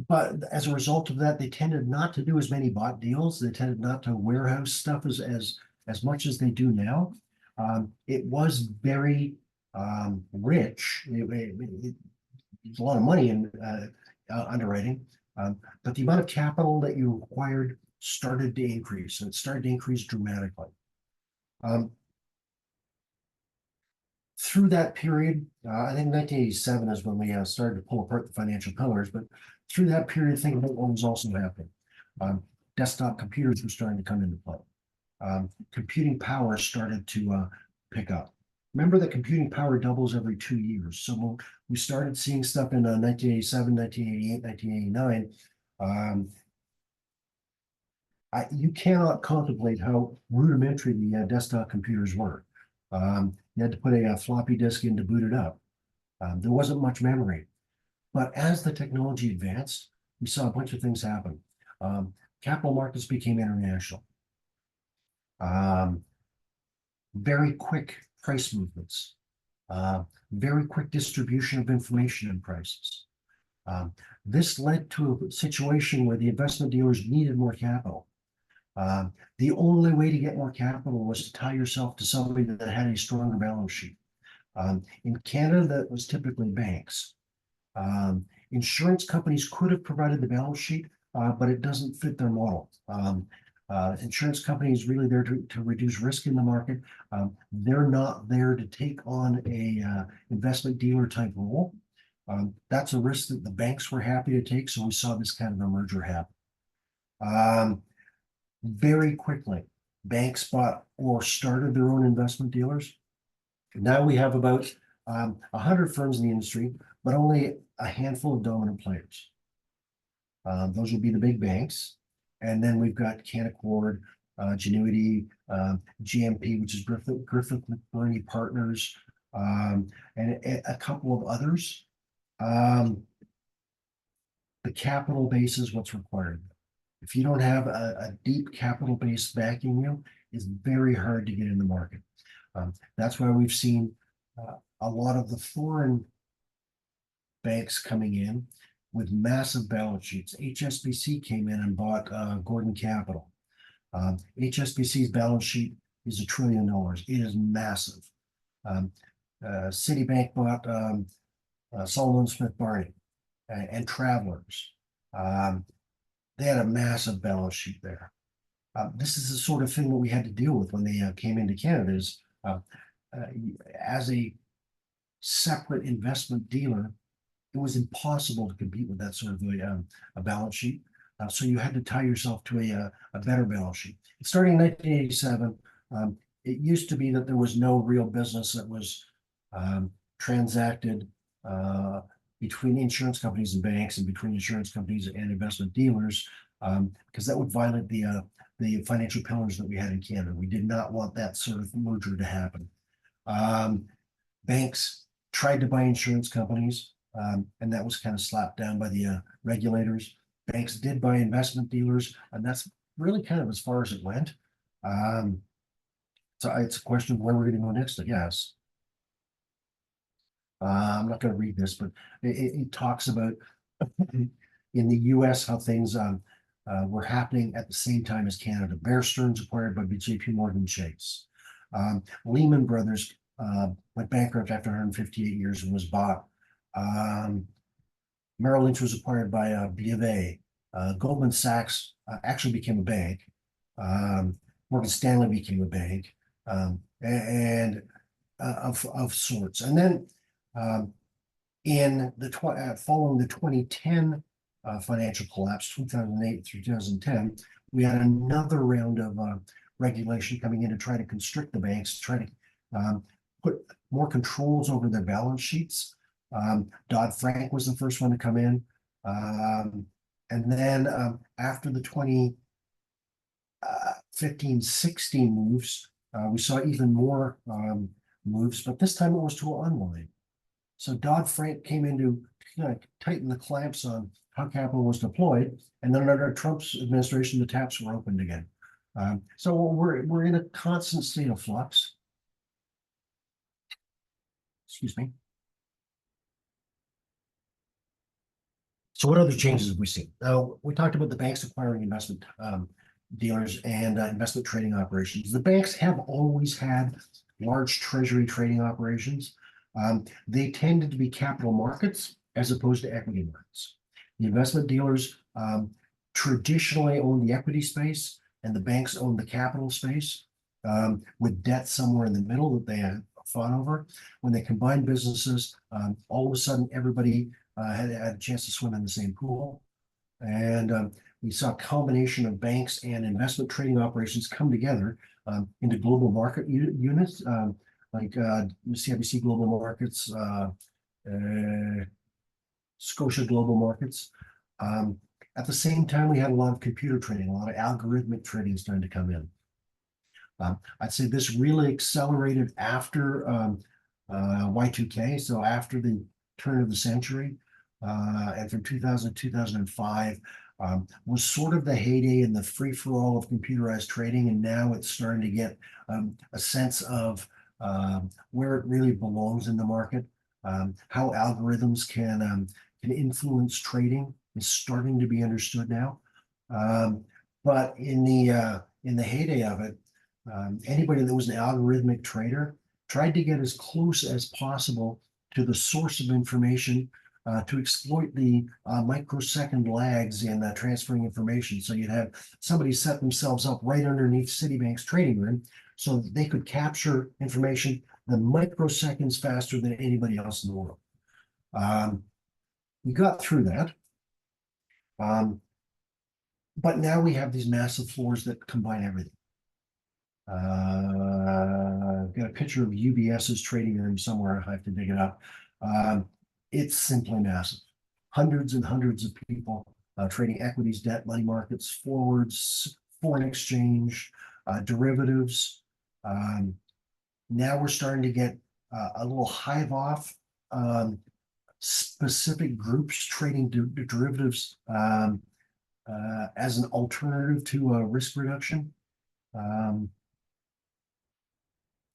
But as a result of that, they tended not to do as many bought deals. They tended not to warehouse stuff as much as they do now. It was very rich. There's a lot of money in underwriting, but the amount of capital that you required started to increase, and it started to increase dramatically. Through that period, I think 1987 is when we started to pull apart the financial pillars, but through that period, think about what was also happening. Desktop computers were starting to come into play. Computing power started to pick up. Remember that computing power doubles every 2 years. So when we started seeing stuff in 1987, 1988, 1989, you cannot contemplate how rudimentary the desktop computers were. You had to put a floppy disk in to boot it up. There wasn't much memory. But as the technology advanced, we saw a bunch of things happen. Capital markets became international. Very quick price movements. Very quick distribution of information and prices. This led to a situation where the investment dealers needed more capital. The only way to get more capital was to tie yourself to somebody that had a stronger balance sheet. In Canada, that was typically banks. Insurance companies could have provided the balance sheet, but it doesn't fit their model. Insurance companies really there to reduce risk in the market. They're not there to take on a investment dealer type role. That's a risk that the banks were happy to take, so we saw this kind of a merger happen. Very quickly, banks bought or started their own investment dealers. Now we have about 100 firms in the industry, but only a handful of dominant players. Those would be the big banks. And then we've got Canaccord, Genuity, GMP, which is Griffith McBurney Partners, and a couple of others. The capital base is what's required. If you don't have a deep capital base backing you, it's very hard to get in the market. That's why we've seen a lot of the foreign banks coming in with massive balance sheets. HSBC came in and bought Gordon Capital. HSBC's balance sheet is $1 trillion. It is massive. Citibank bought Solomon Smith Barney and Travelers. They had a massive balance sheet there. This is the sort of thing that we had to deal with when they came into Canada. Is as a separate investment dealer, it was impossible to compete with that sort of a balance sheet. So you had to tie yourself to a better balance sheet. Starting in 1987, it used to be that there was no real business that was transacted between insurance companies and banks and between insurance companies and investment dealers, because that would violate the financial pillars that we had in Canada. We did not want that sort of merger to happen. Banks tried to buy insurance companies, and that was kind of slapped down by the regulators. Banks did buy investment dealers, and that's really kind of as far as it went. So it's a question of where we're going to go next, I guess. I'm not going to read this, but it talks about in the US how things were happening at the same time as Canada. Bear Stearns acquired by JP Morgan Chase. Lehman Brothers went bankrupt after 158 years and was bought. Merrill Lynch was acquired by B of A. Goldman Sachs actually became a bank. Morgan Stanley became a bank, and of sorts. And then in the following the 2010 financial collapse, 2008 through 2010, we had another round of regulation coming in to try to constrict the banks, to try to put more controls over their balance sheets. Dodd-Frank was the first one to come in. And then after the 2015-16 moves, we saw even more moves, but this time it was to unwind. So Dodd-Frank came in to tighten the clamps on how capital was deployed, and then under Trump's administration, the taps were opened again. So we're in a constant state of flux. Excuse me. So what other changes have we seen? We talked about the banks acquiring investment dealers and investment trading operations. The banks have always had large treasury trading operations. They tended to be capital markets as opposed to equity markets. The investment dealers traditionally own the equity space, and the banks own the capital space, with debt somewhere in the middle that they had fought over. When they combined businesses, all of a sudden everybody had a chance to swim in the same pool. And we saw a combination of banks and investment trading operations come together into global market units, like CIBC Global Markets, Scotia Global Markets. At the same time, we had a lot of computer trading, a lot of algorithmic trading starting to come in. I'd say this really accelerated after Y2K, so after the turn of the century, and from 2000 to 2005, was sort of the heyday and the free-for-all of computerized trading, and now it's starting to get a sense of where it really belongs in the market. How algorithms can influence trading is starting to be understood now. But in the heyday of it, anybody that was an algorithmic trader tried to get as close as possible to the source of information to exploit the microsecond lags in transferring information. So you'd have somebody set themselves up right underneath Citibank's trading room so that they could capture information the microseconds faster than anybody else in the world. We got through that. But now we have these massive floors that combine everything. I've got a picture of UBS's trading room somewhere. I have to dig it up. It's simply massive. hundreds and hundreds of people trading equities, debt, money markets, forwards, foreign exchange, derivatives. Now we're starting to get a little hive off specific groups trading derivatives as an alternative to risk reduction.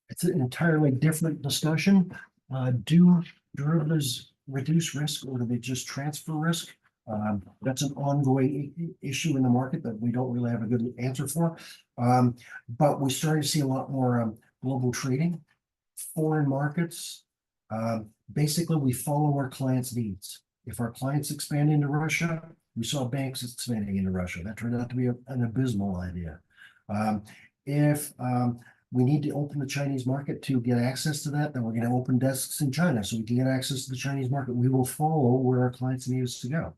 It's an entirely different discussion. Do derivatives reduce risk or do they just transfer risk? That's an ongoing issue in the market that we don't really have a good answer for. But we're starting to see a lot more global trading, foreign markets. Basically, we follow our clients' needs. If our clients expand into Russia, we saw banks expanding into Russia. That turned out to be an abysmal idea. If we need to open the Chinese market to get access to that, then we're going to open desks in China so we can get access to the Chinese market. We will follow where our clients need us to go.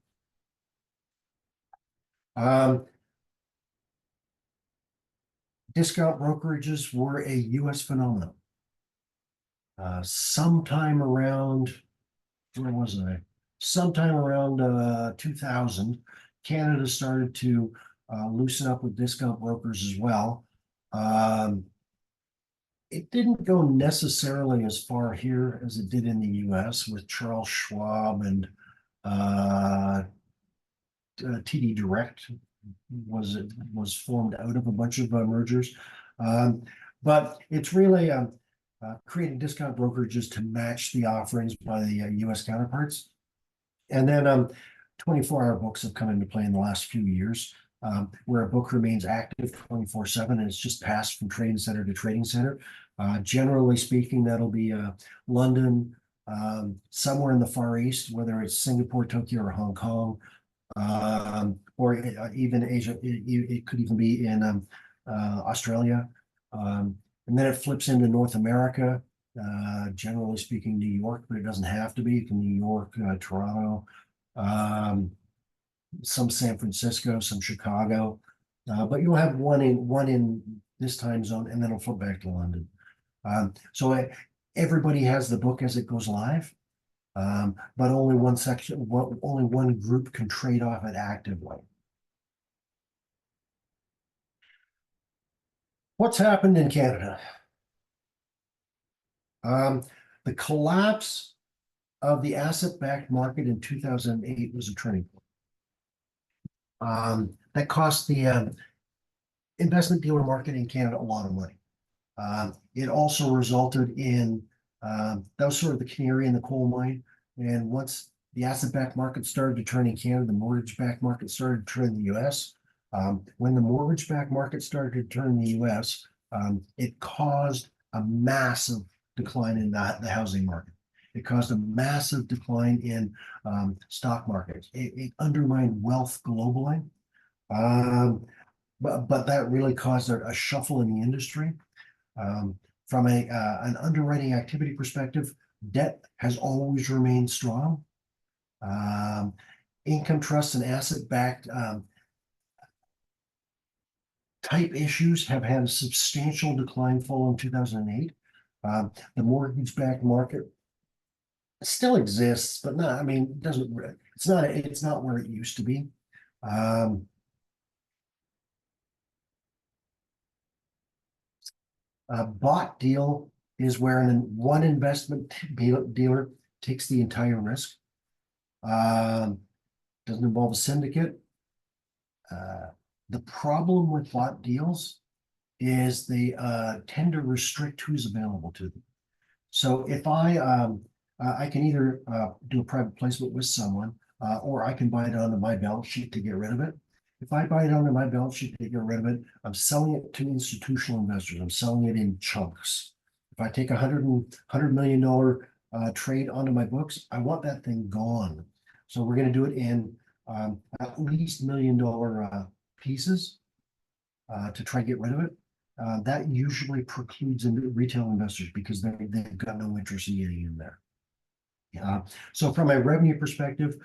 Discount brokerages were a US phenomenon. Sometime around, where was I? Sometime around 2000, Canada started to loosen up with discount brokers as well. It didn't go necessarily as far here as it did in the US with Charles Schwab and TD Direct was formed out of a bunch of mergers. But it's really creating discount brokerages to match the offerings by the US counterparts. And then 24-hour books have come into play in the last few years, where a book remains active 24/7 and it's just passed from trading center to trading center. Generally speaking, that'll be London, somewhere in the Far East, whether it's Singapore, Tokyo, or Hong Kong, or even Asia. It could even be in Australia. And then it flips into North America, generally speaking, New York, but it doesn't have to be. It can be New York, Toronto, some San Francisco, some Chicago. But you'll have one in this time zone, and then it'll flip back to London. So everybody has the book as it goes live, but only one section, only one group can trade off it actively. What's happened in Canada? The collapse of the asset-backed market in 2008 was a turning point. That cost the investment dealer market in Canada a lot of money. It also resulted in, that was sort of the canary in the coal mine. And once the asset-backed market started to turn in Canada, the mortgage-backed market started to turn in the US. When the mortgage-backed market started to turn in the US, it caused a massive decline in the housing market. It caused a massive decline in stock markets. It undermined wealth globally. But that really caused a shuffle in the industry. From an underwriting activity perspective, debt has always remained strong. Income trusts and asset-backed type issues have had a substantial decline following 2008. The mortgage-backed market still exists, but not, I mean, it's not where it used to be. A bought deal is where one investment dealer takes the entire risk. Doesn't involve a syndicate. The problem with bought deals is they tend to restrict who's available to them. So if I can either do a private placement with someone, or I can buy it onto my balance sheet to get rid of it. If I buy it onto my balance sheet to get rid of it, I'm selling it to institutional investors. I'm selling it in chunks. If I take $100 million trade onto my books, I want that thing gone. So we're going to do it in at least $1 million pieces to try to get rid of it. That usually precludes retail investors because they've got no interest in getting in there. So from a revenue perspective,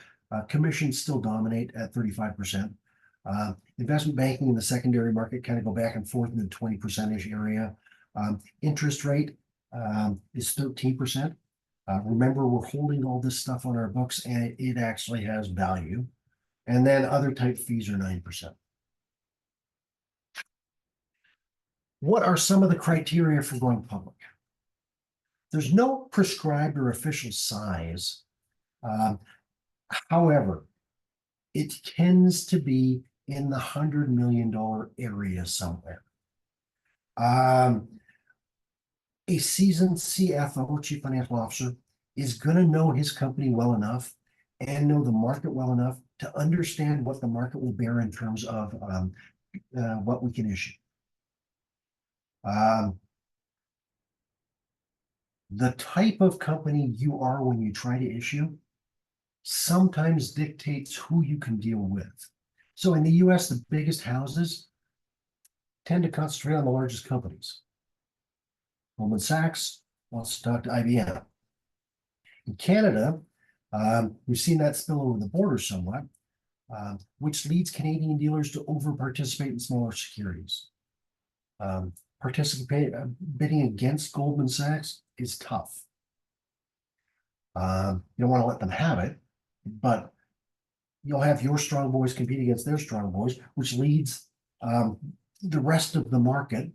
commissions still dominate at 35%. Investment banking in the secondary market kind of go back and forth in the 20%-ish area. Interest rate is 13%. Remember, we're holding all this stuff on our books and it actually has value. And then other type fees are 9%. What are some of the criteria for going public? There's no prescribed or official size. However, it tends to be in the $100 million area somewhere. A seasoned CFO, Chief Financial Officer, is going to know his company well enough and know the market well enough to understand what the market will bear in terms of what we can issue. The type of company you are when you try to issue sometimes dictates who you can deal with. So in the US, the biggest houses tend to concentrate on the largest companies. Goldman Sachs wants to talk to IBM. In Canada, we've seen that spill over the border somewhat, which leads Canadian dealers to over-participate in smaller securities. Bidding against Goldman Sachs is tough. You don't want to let them have it, but you'll have your strong boys compete against their strong boys, which leads the rest of the market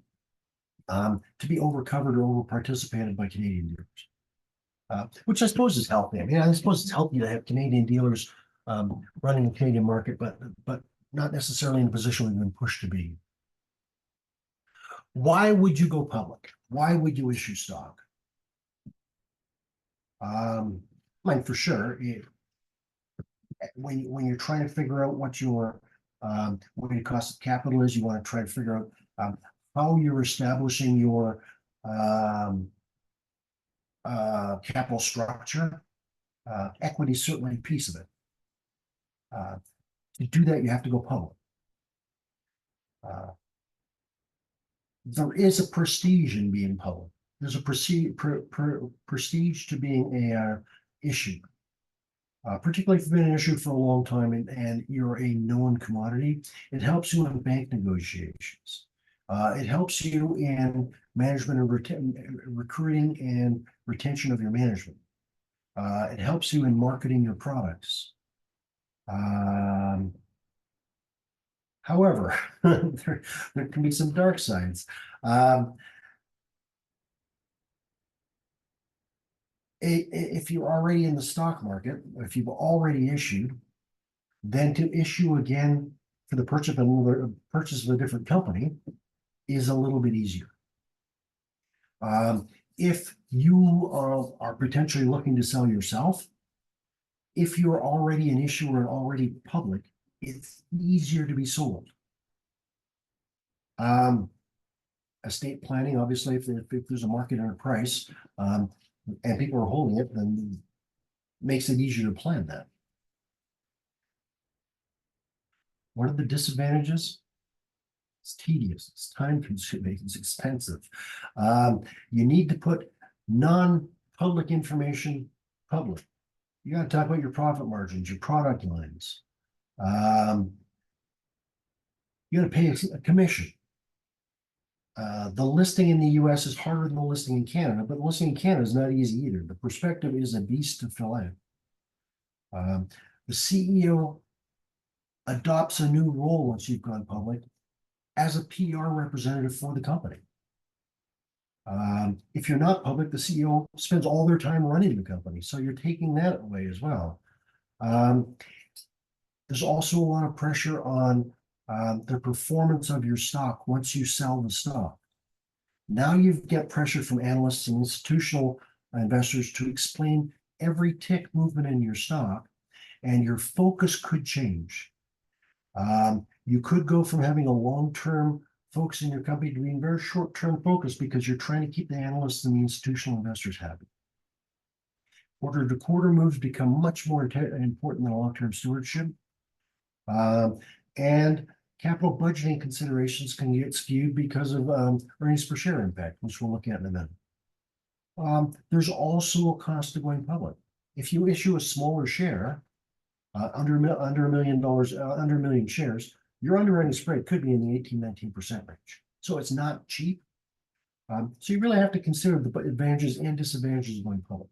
to be overcovered or over-participated by Canadian dealers, which I suppose is healthy. I mean, I suppose it's healthy to have Canadian dealers running the Canadian market, but not necessarily in a position we've been pushed to be. Why would you go public? Why would you issue stock? I mean, for sure, when you're trying to figure out what your cost of capital is, you want to try to figure out how you're establishing your capital structure. Equity is certainly a piece of it. To do that, you have to go public. There is a prestige in being public. There's a prestige to being a issue. Particularly if you've been an issue for a long time and you're a known commodity, it helps you in bank negotiations. It helps you in management and recruiting and retention of your management. It helps you in marketing your products. However, there can be some dark sides. If you're already in the stock market, if you've already issued, then to issue again for the purchase of a different company is a little bit easier. If you are potentially looking to sell yourself, if you're already an issuer and already public, it's easier to be sold. Estate planning, obviously, if there's a market and a price, and people are holding it, then makes it easier to plan that. What are the disadvantages? It's tedious, it's time consuming, it's expensive. You need to put non-public information public. You got to talk about your profit margins, your product lines. You got to pay a commission. The listing in the US is harder than the listing in Canada, but the listing in Canada is not easy either. The perspective is a beast to fill in. The CEO adopts a new role once you've gone public as a PR representative for the company. If you're not public, the CEO spends all their time running the company, so you're taking that away as well. There's also a lot of pressure on the performance of your stock once you sell the stock. Now you get pressure from analysts and institutional investors to explain every tick movement in your stock, and your focus could change. You could go from having a long-term focus in your company to being very short-term focused because you're trying to keep the analysts and the institutional investors happy. Quarter-to-quarter moves become much more important than long-term stewardship. And capital budgeting considerations can get skewed because of earnings per share impact, which we'll look at in a minute. There's also a cost to going public. If you issue a smaller share, under $1 million, under a million shares, your underwriting spread could be in the 18-19% range. So it's not cheap. So you really have to consider the advantages and disadvantages of going public.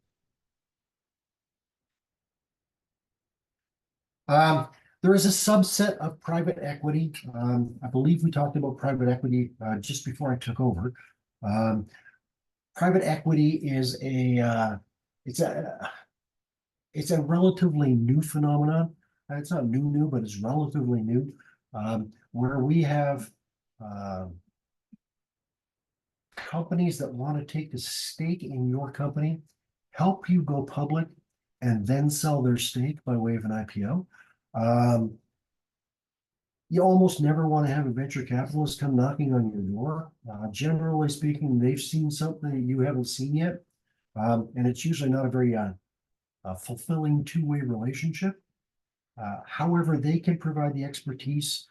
There is a subset of private equity. I believe we talked about private equity just before I took over. Um, Private equity is it's a it's a relatively new phenomenon. It's not new, but it's relatively new. Where we have companies that want to take a stake in your company, help you go public, and then sell their stake by way of an IPO. You almost never want to have a venture capitalist come knocking on your door. Generally speaking, they've seen something that you haven't seen yet. And it's usually not a very fulfilling two-way relationship. However, they can provide the expertise.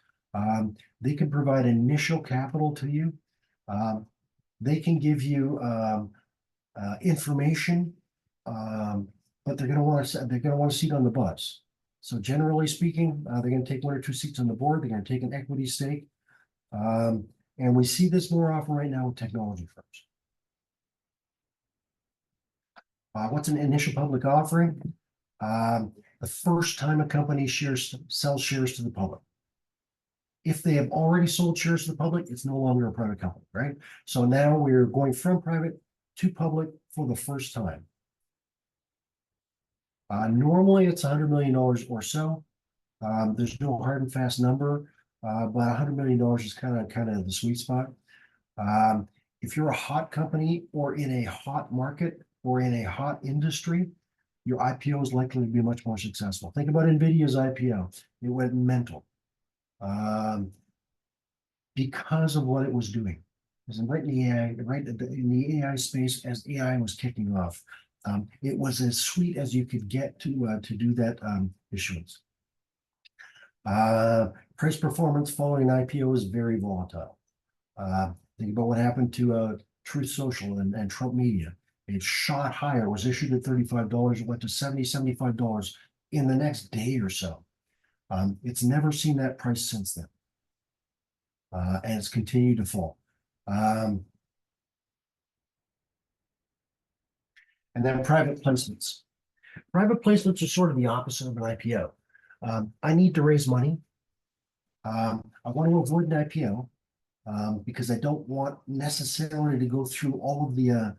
They can provide initial capital to you. They can give you information, but they're going to want a seat on the bus. So generally speaking, they're going to take one or two seats on the board. They're going to take an equity stake. And we see this more often right now with technology firms. What's an initial public offering? The first time a company sells shares to the public. If they have already sold shares to the public, it's no longer a private company, right? So now we're going from private to public for the first time. Normally it's $100 million or so. There's no hard and fast number, but $100 million is kind of the sweet spot. If you're a hot company or in a hot market or in a hot industry, your IPO is likely to be much more successful. Think about NVIDIA's IPO. It went mental because of what it was doing. It was right in the AI, right in the AI space as AI was kicking off. It was as sweet as you could get to do that issuance. Price performance following IPO is very volatile. Think about what happened to Truth Social and Trump Media. It shot higher, was issued at $35, it went to $70, $75 in the next day or so. It's never seen that price since then. And it's continued to fall. And then private placements. Private placements are sort of the opposite of an IPO. I need to raise money. I want to avoid an IPO because I don't want necessarily to go through all of the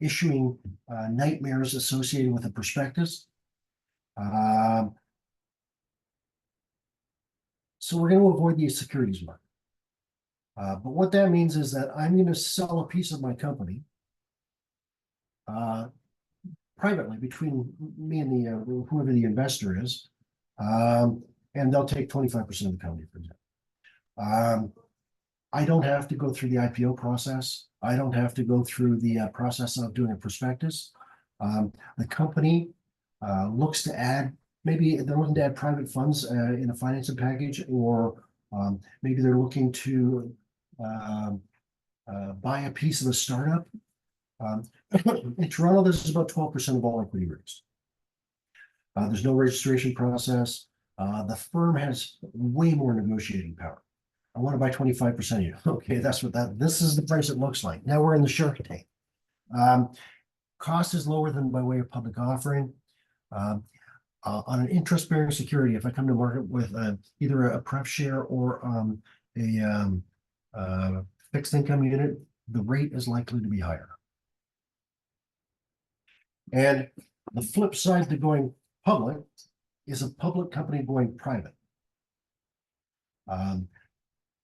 issuing nightmares associated with a prospectus. So we're going to avoid the securities market. But what that means is that I'm going to sell a piece of my company privately between me and the whoever the investor is, and they'll take 25% of the company, for example. I don't have to go through the IPO process. I don't have to go through the process of doing a prospectus. The company looks to add, maybe they're looking to add private funds in a financing package, or maybe they're looking to buy a piece of a startup. In Toronto, this is about 12% of all equity raised. There's no registration process. The firm has way more negotiating power. I want to buy 25% of you. Okay, this is the price it looks like. Now we're in the Shark Tank. Cost is lower than by way of public offering. On an interest-bearing security, if I come to market with either a pref share or a fixed income unit, the rate is likely to be higher. And the flip side to going public is a public company going private.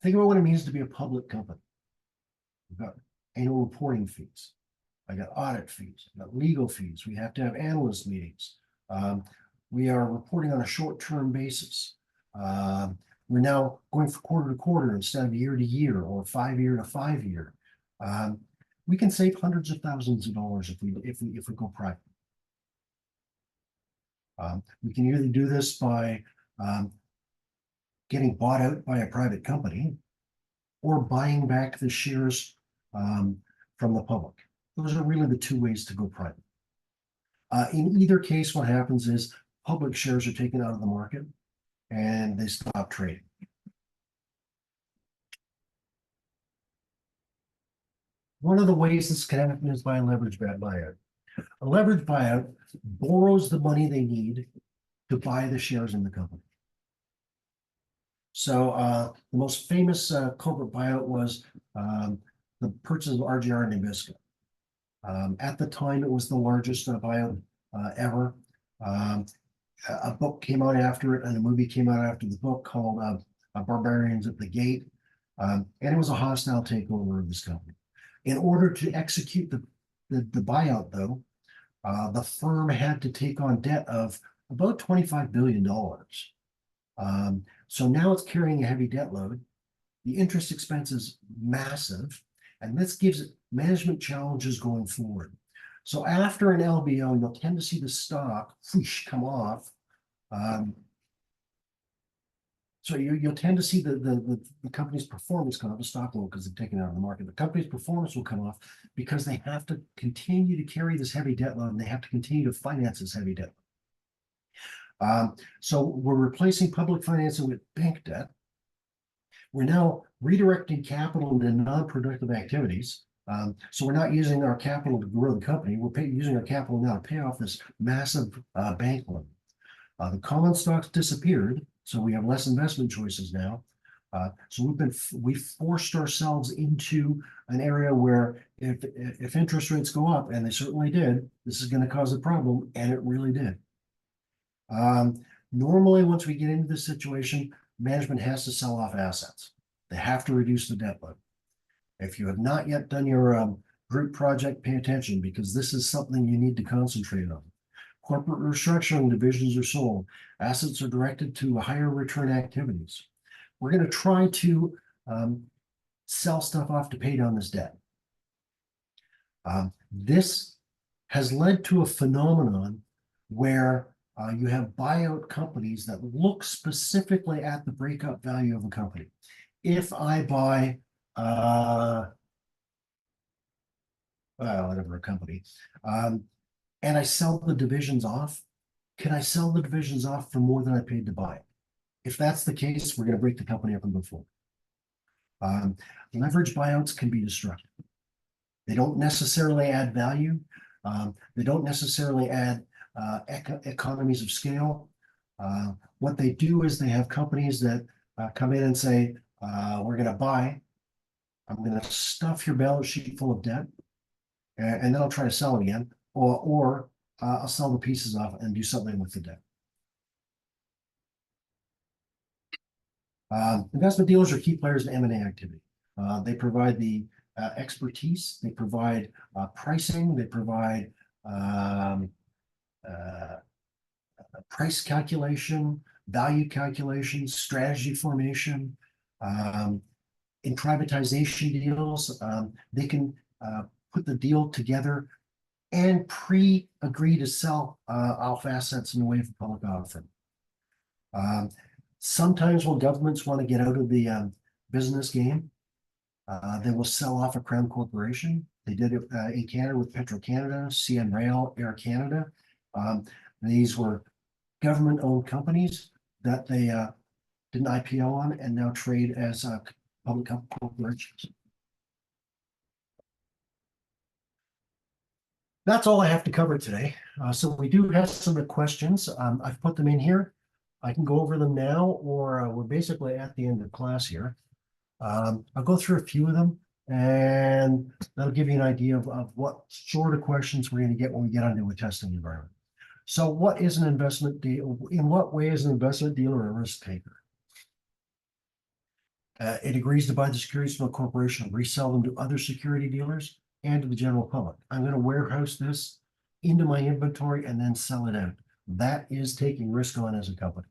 Think about what it means to be a public company. We've got annual reporting fees. I got audit fees. I got legal fees. We have to have analyst meetings. We are reporting on a short-term basis. We're now going from quarter to quarter instead of year to year or 5 year to 5 year. We can save hundreds of thousands of dollars if we go private. We can either do this by getting bought out by a private company or buying back the shares from the public. Those are really the two ways to go private. In either case, what happens is public shares are taken out of the market and they stop trading. One of the ways this can happen is by a leverage buyout. A leverage buyout borrows the money they need to buy the shares in the company. So the most famous corporate buyout was the purchase of RGR Nabisco. At the time, it was the largest buyout ever. A book came out after it, and a movie came out after the book called Barbarians at the Gate. And it was a hostile takeover of this company. In order to execute the buyout, though, the firm had to take on debt of about $25 billion. So now it's carrying a heavy debt load. The interest expense is massive, and this gives it management challenges going forward. So after an LBO, you'll tend to see the stock whoosh, come off. So you'll tend to see the company's performance come off. The stock will, because they're taken out of the market. The company's performance will come off because they have to continue to carry this heavy debt load, and they have to continue to finance this heavy debt. So we're replacing public financing with bank debt. We're now redirecting capital into non-productive activities. So we're not using our capital to grow the company. We're using our capital now to pay off this massive bank loan. The common stocks disappeared, so we have less investment choices now. So we've forced ourselves into an area where if interest rates go up, and they certainly did, this is going to cause a problem, and it really did. Normally, once we get into this situation, management has to sell off assets. They have to reduce the debt load. If you have not yet done your group project, pay attention, because this is something you need to concentrate on. Corporate restructuring divisions are sold. Assets are directed to higher return activities. We're going to try to sell stuff off to pay down this debt. This has led to a phenomenon where you have buyout companies that look specifically at the breakup value of a company. If I buy, whatever a company, and I sell the divisions off, can I sell the divisions off for more than I paid to buy it? If that's the case, we're going to break the company up and go forward. Leverage buyouts can be destructive. They don't necessarily add value. They don't necessarily add economies of scale. What they do is they have companies that come in and say, we're going to buy. I'm going to stuff your balance sheet full of debt, and then I'll try to sell it again, or I'll sell the pieces off and do something with the debt. Investment dealers are key players in M&A activity. They provide the expertise, they provide pricing, they provide price calculation, value calculation, strategy formation. In privatization deals, they can put the deal together and pre-agree to sell off assets in the way of a public offering. Sometimes when governments want to get out of the business game, they will sell off a crown corporation. They did it in Canada with Petro-Canada, CN Rail, Air Canada. These were government-owned companies that they did an IPO on and now trade as public corporations. That's all I have to cover today. So we do have some questions. I've put them in here. I can go over them now, or we're basically at the end of class here. I'll go through a few of them, and that'll give you an idea of what sort of questions we're going to get when we get onto a testing environment. So what is an investment deal? In what way is an investment dealer a risk taker? It agrees to buy the securities from a corporation and resell them to other security dealers and to the general public. I'm going to warehouse this into my inventory and then sell it out. That is taking risk on as a company.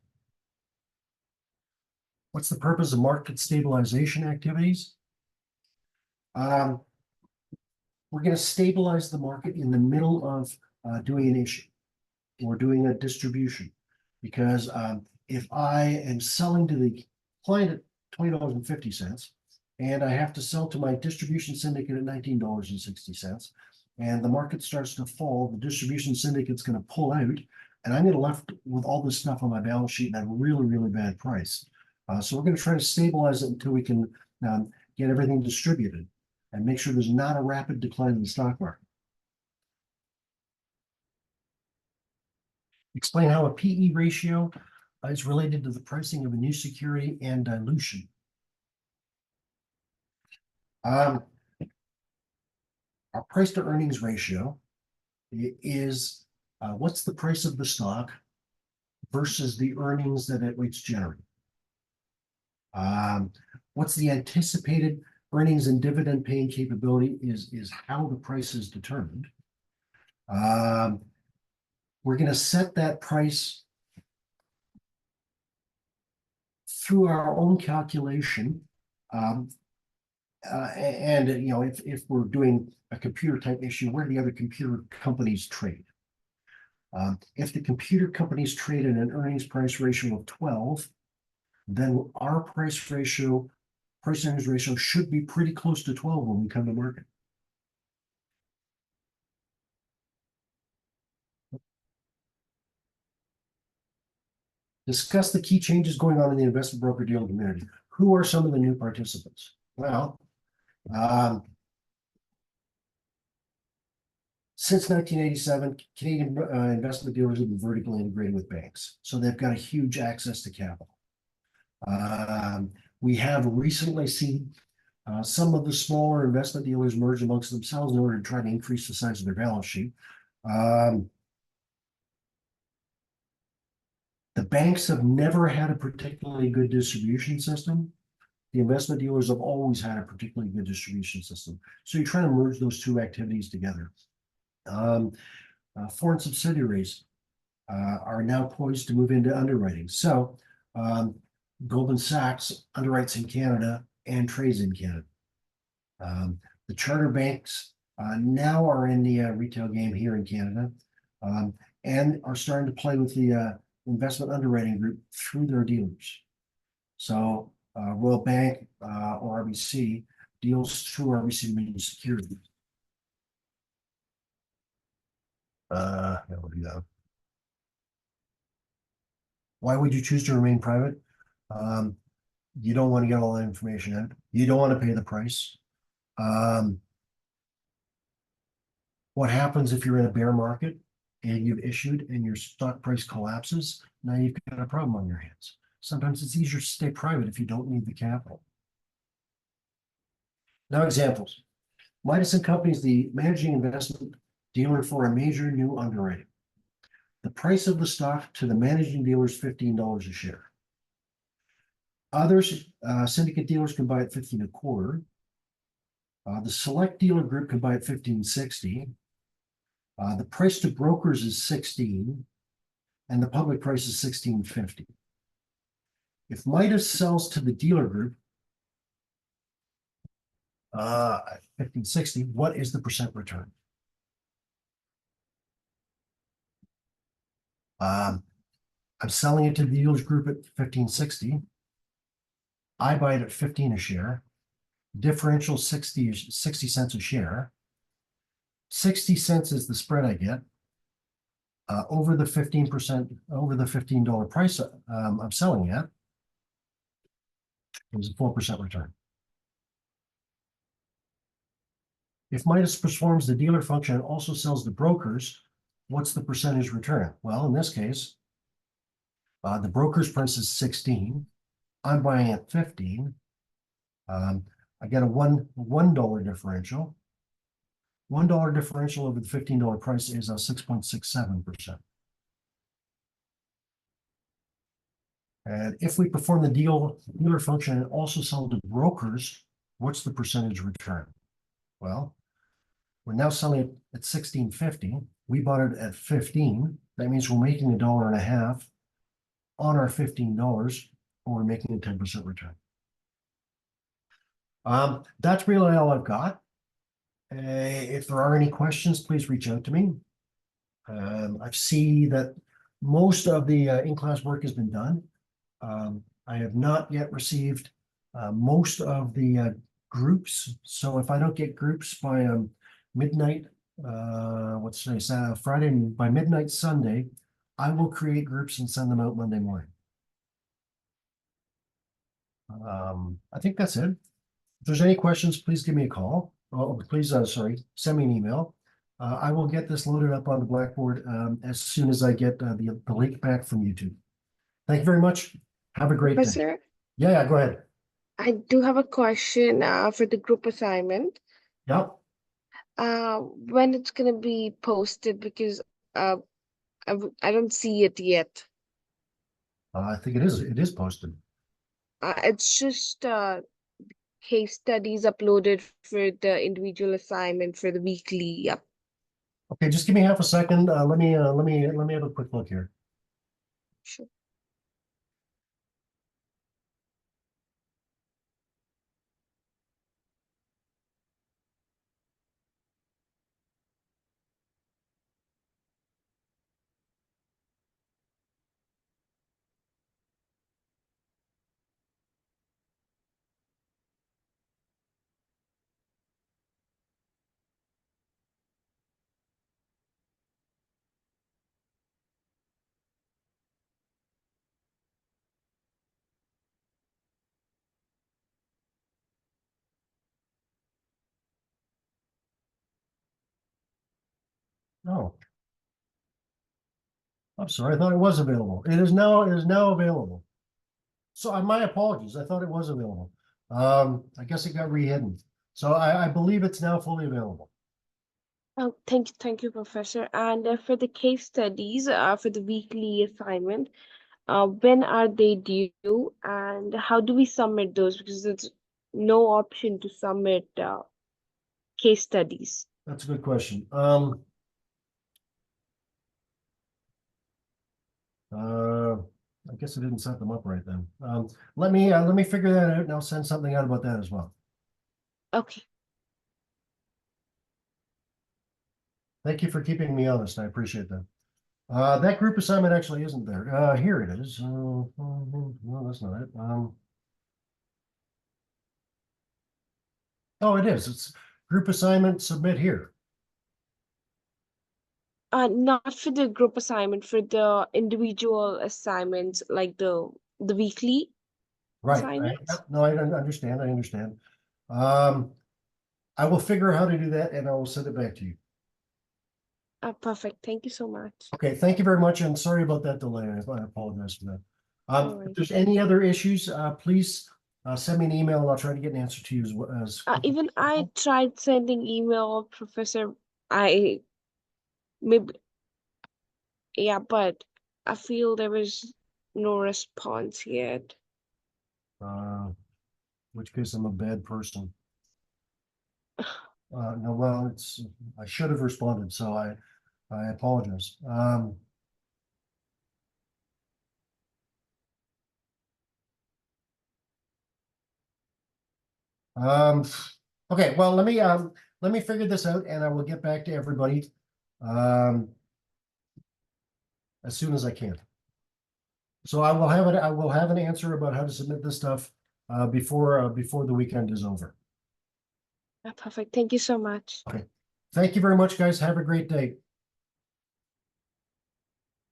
What's the purpose of market stabilization activities? We're going to stabilize the market in the middle of doing an issue or doing a distribution. Because if I am selling to the client at $20.50, and I have to sell to my distribution syndicate at $19.60, and the market starts to fall, the distribution syndicate's going to pull out, and I'm going to be left with all this stuff on my balance sheet at a really, really bad price. So we're going to try to stabilize it until we can get everything distributed and make sure there's not a rapid decline in the stock market. Explain how a PE ratio is related to the pricing of a new security and dilution. Our price to earnings ratio is what's the price of the stock versus the earnings that it's generating. What's the anticipated earnings and dividend paying capability is how the price is determined. We're going to set that price through our own calculation. And you know, if we're doing a computer type issue, where do the other computer companies trade? If the computer companies trade at an earnings price ratio of 12, then our price earnings ratio should be pretty close to 12 when we come to market. Discuss the key changes going on in the investment broker dealer community. Who are some of the new participants? Well, since 1987, Canadian investment dealers have been vertically integrated with banks, so they've got a huge access to capital. We have recently seen some of the smaller investment dealers merge amongst themselves in order to try to increase the size of their balance sheet. The banks have never had a particularly good distribution system. The investment dealers have always had a particularly good distribution system. So you're trying to merge those two activities together. Foreign subsidiaries are now poised to move into underwriting. So Goldman Sachs underwrites in Canada and trades in Canada. The charter banks now are in the retail game here in Canada and are starting to play with the investment underwriting group through their dealers. So Royal Bank or RBC deals through RBC Dominion Securities. That would be that. Why would you choose to remain private? You don't want to get all that information out. You don't want to pay the price. What happens if you're in a bear market and you've issued and your stock price collapses? Now you've got a problem on your hands. Sometimes it's easier to stay private if you don't need the capital. Now examples. Midas & Company is the managing investment dealer for a major new underwriting. The price of the stock to the managing dealer is $15 a share. Others, syndicate dealers can buy at $15.25. The select dealer group can buy at $15.60. The price to brokers is $16, and the public price is $16.50. If Midas sells to the dealer group at $15.60, what is the percent return? I'm selling it to the dealers group at $15.60. I buy it at $15 a share. Differential 60 cents a share. 60 cents is the spread I get over the 15%, over the $15 price I'm selling at. It was a 4% return. If Midas performs the dealer function and also sells to brokers, what's the percentage return? Well, in this case, the broker's price is 16. I'm buying at 15. I get a $1 differential. $1 differential over the $15 price is a 6.67%. And if we perform the dealer function and also sell to brokers, what's the percentage return? Well, we're now selling it at $16.50. We bought it at 15. That means we're making $1.50 on our $15, or we're making a 10% return. That's really all I've got. If there are any questions, please reach out to me. I see that most of the in-class work has been done. I have not yet received most of the groups. So if I don't get groups by midnight, what's today, Friday, by midnight Sunday, I will create groups and send them out Monday morning. I think that's it. If there's any questions, please give me a call. Oh, please, send me an email. I will get this loaded up on the Blackboard as soon as I get the link back from YouTube. Thank you very much. Have a great day. Professor, Yeah, go ahead. I do have a question for the group assignment. Yep. When it's gonna be posted because I don't see it yet. I think it is posted. It's just case studies uploaded for the individual assignment for the weekly. Yep. Okay, just give me half a second. Let me have a quick look here. Sure. Oh, I'm sorry. I thought it was available. It is now available. So my apologies. I thought it was available. I guess it got re-hidden. So I believe it's now fully available. Oh, thank you, Professor. And for the case studies, for the weekly assignment, when are they due, and how do we submit those? Because there's no option to submit case studies. That's a good question. I guess I didn't set them up right then. Let me figure that out and I'll send something out about that as well. Okay. Thank you for keeping me honest. I appreciate that. That group assignment actually isn't there. Here it is. No, that's not it. Oh, it is. It's group assignment, submit here. Not for the group assignment, for the individual assignments, like the weekly Right. assignments. No, I understand. I understand. Um, I will figure out how to do that and I will send it back to you. Perfect. Thank you so much. Okay, thank you very much, and sorry about that delay. I apologize for that. No If worries. there's any other issues, please send me an email and I'll try to get an answer to you as quickly Even as I possible. tried sending email, Professor. I maybe yeah, but I feel there was no response yet. In which case I'm a bad person. No, well, I should have responded, so I apologize. Um, okay, well, let me figure this out and I will get back to everybody um, as soon as I can. So I will have an answer about how to submit this stuff before the weekend is over. Perfect. Thank you so much. Okay. Thank you very much, guys. Have a great day.